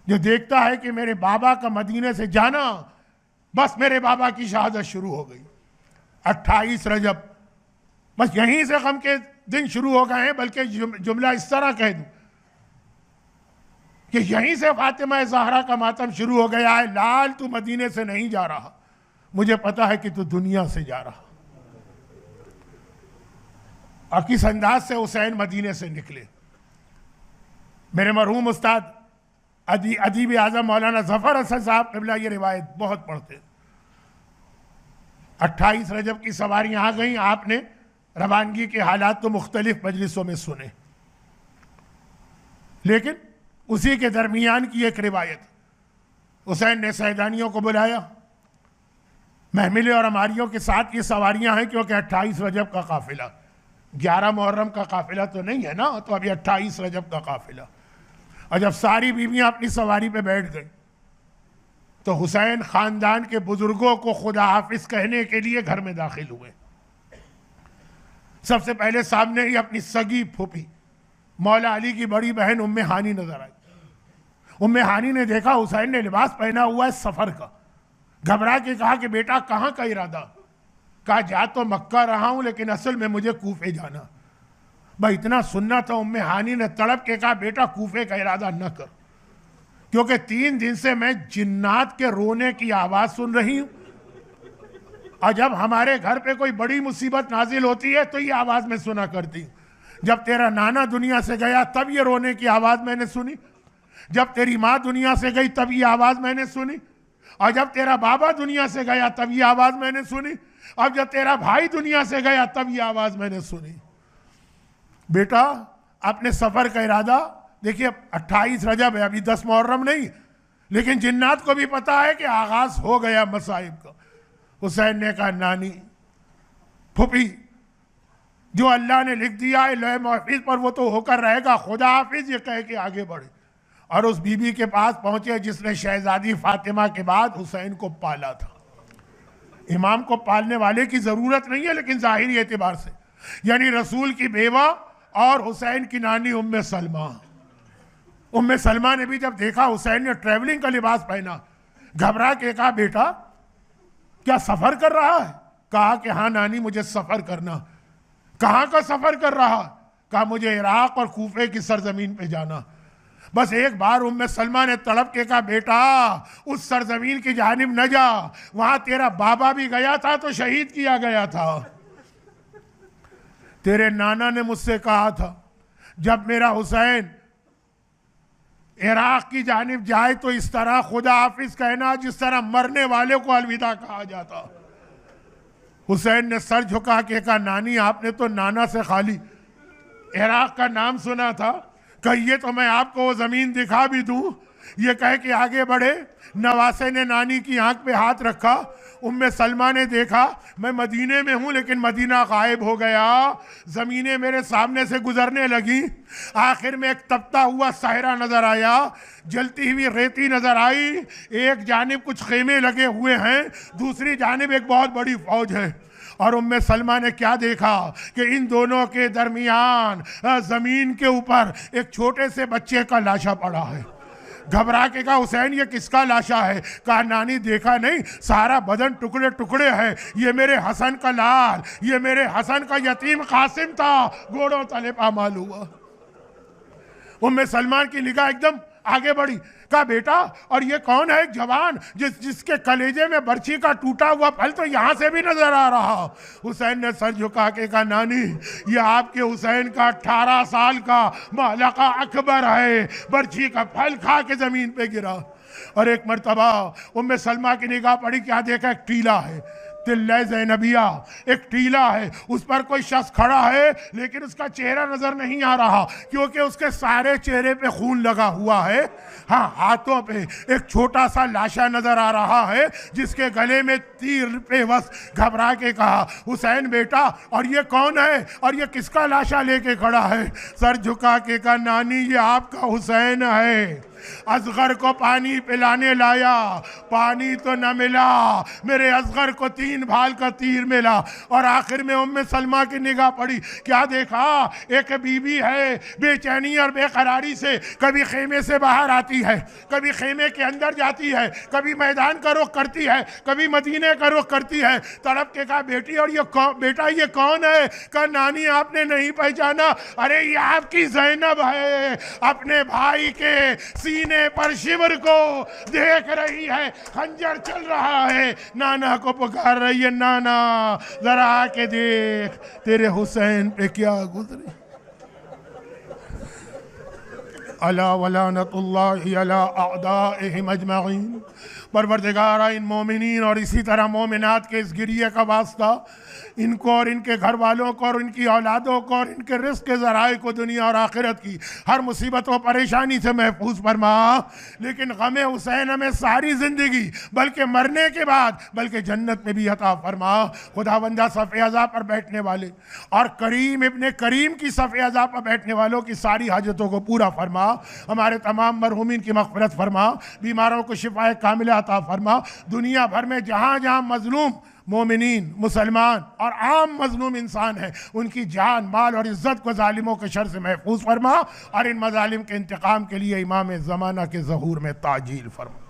A: जो देखता है कि मेरे बाबा का मदीने से जाना, बस मेरे बाबा की शहादत शुरू हो गई। 28 रजब, बस यहीं से गम के दिन शुरू हो गए हैं। बल्कि जुमला इस तरह कह दूं कि यहीं से फातिमा ज़हरा का मातम शुरू हो गया है। लाल तू मदीने से नहीं जा रहा, मुझे पता है कि तू दुनिया से जा रहा। और किस अंदाज से हुसैन मदीने से निकले। मेरे मरहूम उस्ताद अदीब आज़म मौलाना ज़फ़र हसन साहब क़िबला ये रिवायत बहुत पढ़ते। 28 रजब की सवारियां आ गई, आपने रवानगी के हालात तो मुख्तलिफ मजलिसों में सुने, लेकिन उसी के दरमियान की एक रिवायत, हुसैन ने सैदानियों को बुलाया। महमिले और अमारियों के साथ ये सवारियां हैं, क्योंकि 28 रजब का काफिला, 11 मुहर्रम का काफिला तो नहीं है ना, तो अभी 28 रजब का काफिला। और जब सारी बीवियां अपनी सवारी पे बैठ गई तो हुसैन खानदान के बुजुर्गों को खुदा हाफिज कहने के लिए घर में दाखिल हुए। सबसे पहले सामने ही अपनी सगी फूफी मौला अली की बड़ी बहन उम्मे हानी नजर आई। उम्मे हानी ने देखा हुसैन ने लिबास पहना हुआ है सफर का, घबरा के कहा कि बेटा कहाँ का इरादा? कहा जा तो मक्का रहा हूं, लेकिन असल में मुझे कूफे जाना। भाई इतना सुनना था। उम्मे हानी ने तड़प के कहा बेटा कूफे का इरादा न कर, क्योंकि 3 दिन से मैं जिन्नात के रोने की आवाज सुन रही हूं, और जब हमारे घर पे कोई बड़ी मुसीबत नाजिल होती है तो ये आवाज मैं सुना करती हूं। जब तेरा नाना दुनिया से गया तब ये रोने की आवाज मैंने सुनी, जब तेरी माँ दुनिया से गई तब ये आवाज मैंने सुनी, और जब तेरा बाबा दुनिया से गया तब ये आवाज मैंने सुनी, और जब तेरा भाई दुनिया से गया तब ये आवाज मैंने सुनी। बेटा अपने सफर का इरादा देखिए, 28 रजब है, अभी 10 मुहर्रम नहीं, लेकिन जिन्नात को भी पता है कि आगाज हो गया मसाइब का। हुसैन ने कहा नानी, फूफी, जो अल्लाह ने लिख दिया है लौह महफूज पर वो तो होकर रहेगा, खुदा हाफिज, ये कह के आगे बढ़े और उस बीबी के पास पहुंचे जिसने शहजादी फातिमा के बाद हुसैन को पाला था। इमाम को पालने वाले की जरूरत नहीं है, लेकिन जाहिरी एतबार से, यानी रसूल की बेवा और हुसैन की नानी उम्मे सलमा। उम्मे सलमा ने भी जब देखा हुसैन ने ट्रैवलिंग का लिबास पहना, घबरा के कहा बेटा क्या सफर कर रहा है? कहा कि हाँ नानी मुझे सफर करना। कहाँ का सफर कर रहा? कहा मुझे इराक और कूफे की सरजमीन पे जाना। बस एक बार उम्मे सलमा ने तड़प के कहा बेटा उस सरजमीन की जानिब न जा, वहां तेरा बाबा भी गया था तो शहीद किया गया था। तेरे नाना ने मुझसे कहा था जब मेरा हुसैन इराक की जानिब जाए तो इस तरह खुदा हाफिज कहना जिस तरह मरने वाले को अलविदा कहा जाता। हुसैन ने सर झुका के कहा नानी आपने तो नाना से खाली इराक का नाम सुना था, कहिए तो मैं आपको वो जमीन दिखा भी दूं। ये कह के आगे बढ़े। नवासे ने नानी की आंख पे हाथ रखा। उम्मे सलमा ने देखा मैं मदीने में हूं लेकिन मदीना गायब हो गया, जमीनें मेरे सामने से गुजरने लगी। आखिर में एक तपता हुआ सहरा नजर आया, जलती हुई रेती नजर आई। एक जानिब कुछ खेमे लगे हुए हैं, दूसरी जानिब एक बहुत बड़ी फौज है। और उम्मे सलमा ने क्या देखा कि इन दोनों के दरमियान जमीन के ऊपर एक छोटे से बच्चे का लाशा पड़ा है। घबरा के कहा हुसैन ये किसका लाशा है? कहा नानी देखा नहीं, सारा बदन टुकड़े टुकड़े है, ये मेरे हसन का लाल, ये मेरे हसन का यतीम कासिम था, घोड़ों तले पामाल हुआ। उम्मे सलमान की निगाह एकदम आगे बढ़ी। कहा बेटा और ये कौन है? एक जवान जिसके कलेजे में बर्छी का टूटा हुआ फल तो यहां से भी नजर आ रहा। हुसैन ने सर झुका के कहा नानी ये आपके हुसैन का 18 साल का मालका अकबर है, बर्छी का फल खा के जमीन पे गिरा। और एक मर्तबा उम्मे सलमा की निगाह पड़ी, क्या देखा? एक टीला है, तिल्ले ज़ैनबिया, एक टीला है, उस पर कोई शख्स खड़ा है लेकिन उसका चेहरा नजर नहीं आ रहा क्योंकि उसके सारे चेहरे पे खून लगा हुआ है। हाँ, हाथों पे एक छोटा सा लाशा नजर आ रहा है जिसके गले में तीर पे बस। घबरा के कहा हुसैन बेटा और ये कौन है और ये किसका लाशा लेके खड़ा है? सर झुका के कहा नानी ये आपका हुसैन है, असगर को पानी पिलाने लाया, पानी तो न मिला, मेरे असगर को 3 भाल का तीर मिला। और आखिर में उम्मे सलमा की निगाह पड़ी, क्या देखा? एक बीबी है बेचैनी और बेकरारी से कभी खेमे से बाहर आती है, कभी खेमे के अंदर जाती है, कभी मैदान का रुख करती है, कभी मदीने का रुख करती है। तड़प के कहा बेटी और ये बेटा ये कौन है? कहा नानी आपने नहीं पहचाना? अरे ये आपकी ज़ैनब है, अपने भाई के सीने पर शिवर को देख रही है, खंजर चल रहा है, नाना को पुकार रही है, नाना जरा आके देख तेरे हुसैन पे क्या गुजरी। अला वलानतुल्लाहि अला अअदाइहिम अजमईन। परवरदिगारा इन मोमिनीन और इसी तरह मोमिनात के इस गिरिए का वास्ता इनको और इनके घर वालों को और इनकी औलादों को और इनके रिस्क के ज़राए को दुनिया और आखिरत की हर मुसीबत व परेशानी से महफूज फरमा। लेकिन गमे हुसैन हमें सारी ज़िंदगी बल्कि मरने के बाद बल्कि जन्नत में भी अता फरमा। खुदावंदा सफ़े अज़ा पर बैठने वाले और करीम इब्ने करीम की सफ़े अज़ा पर बैठने वालों की सारी हाजतों को पूरा फरमा। हमारे तमाम मरहूमीन की मग़फ़िरत फरमा, बीमारों को शिफाए कामिला अता फरमा। दुनिया भर में जहाँ जहाँ मज़लूम मोमिनीन, मुसलमान और आम मजलूम इंसान है उनकी जान, माल और इज़्ज़त को जालिमों के शर से महफूज फरमा और इन मजालिम के इंतकाम के लिए इमाम ज़माना के ज़हूर में ताजील फरमा।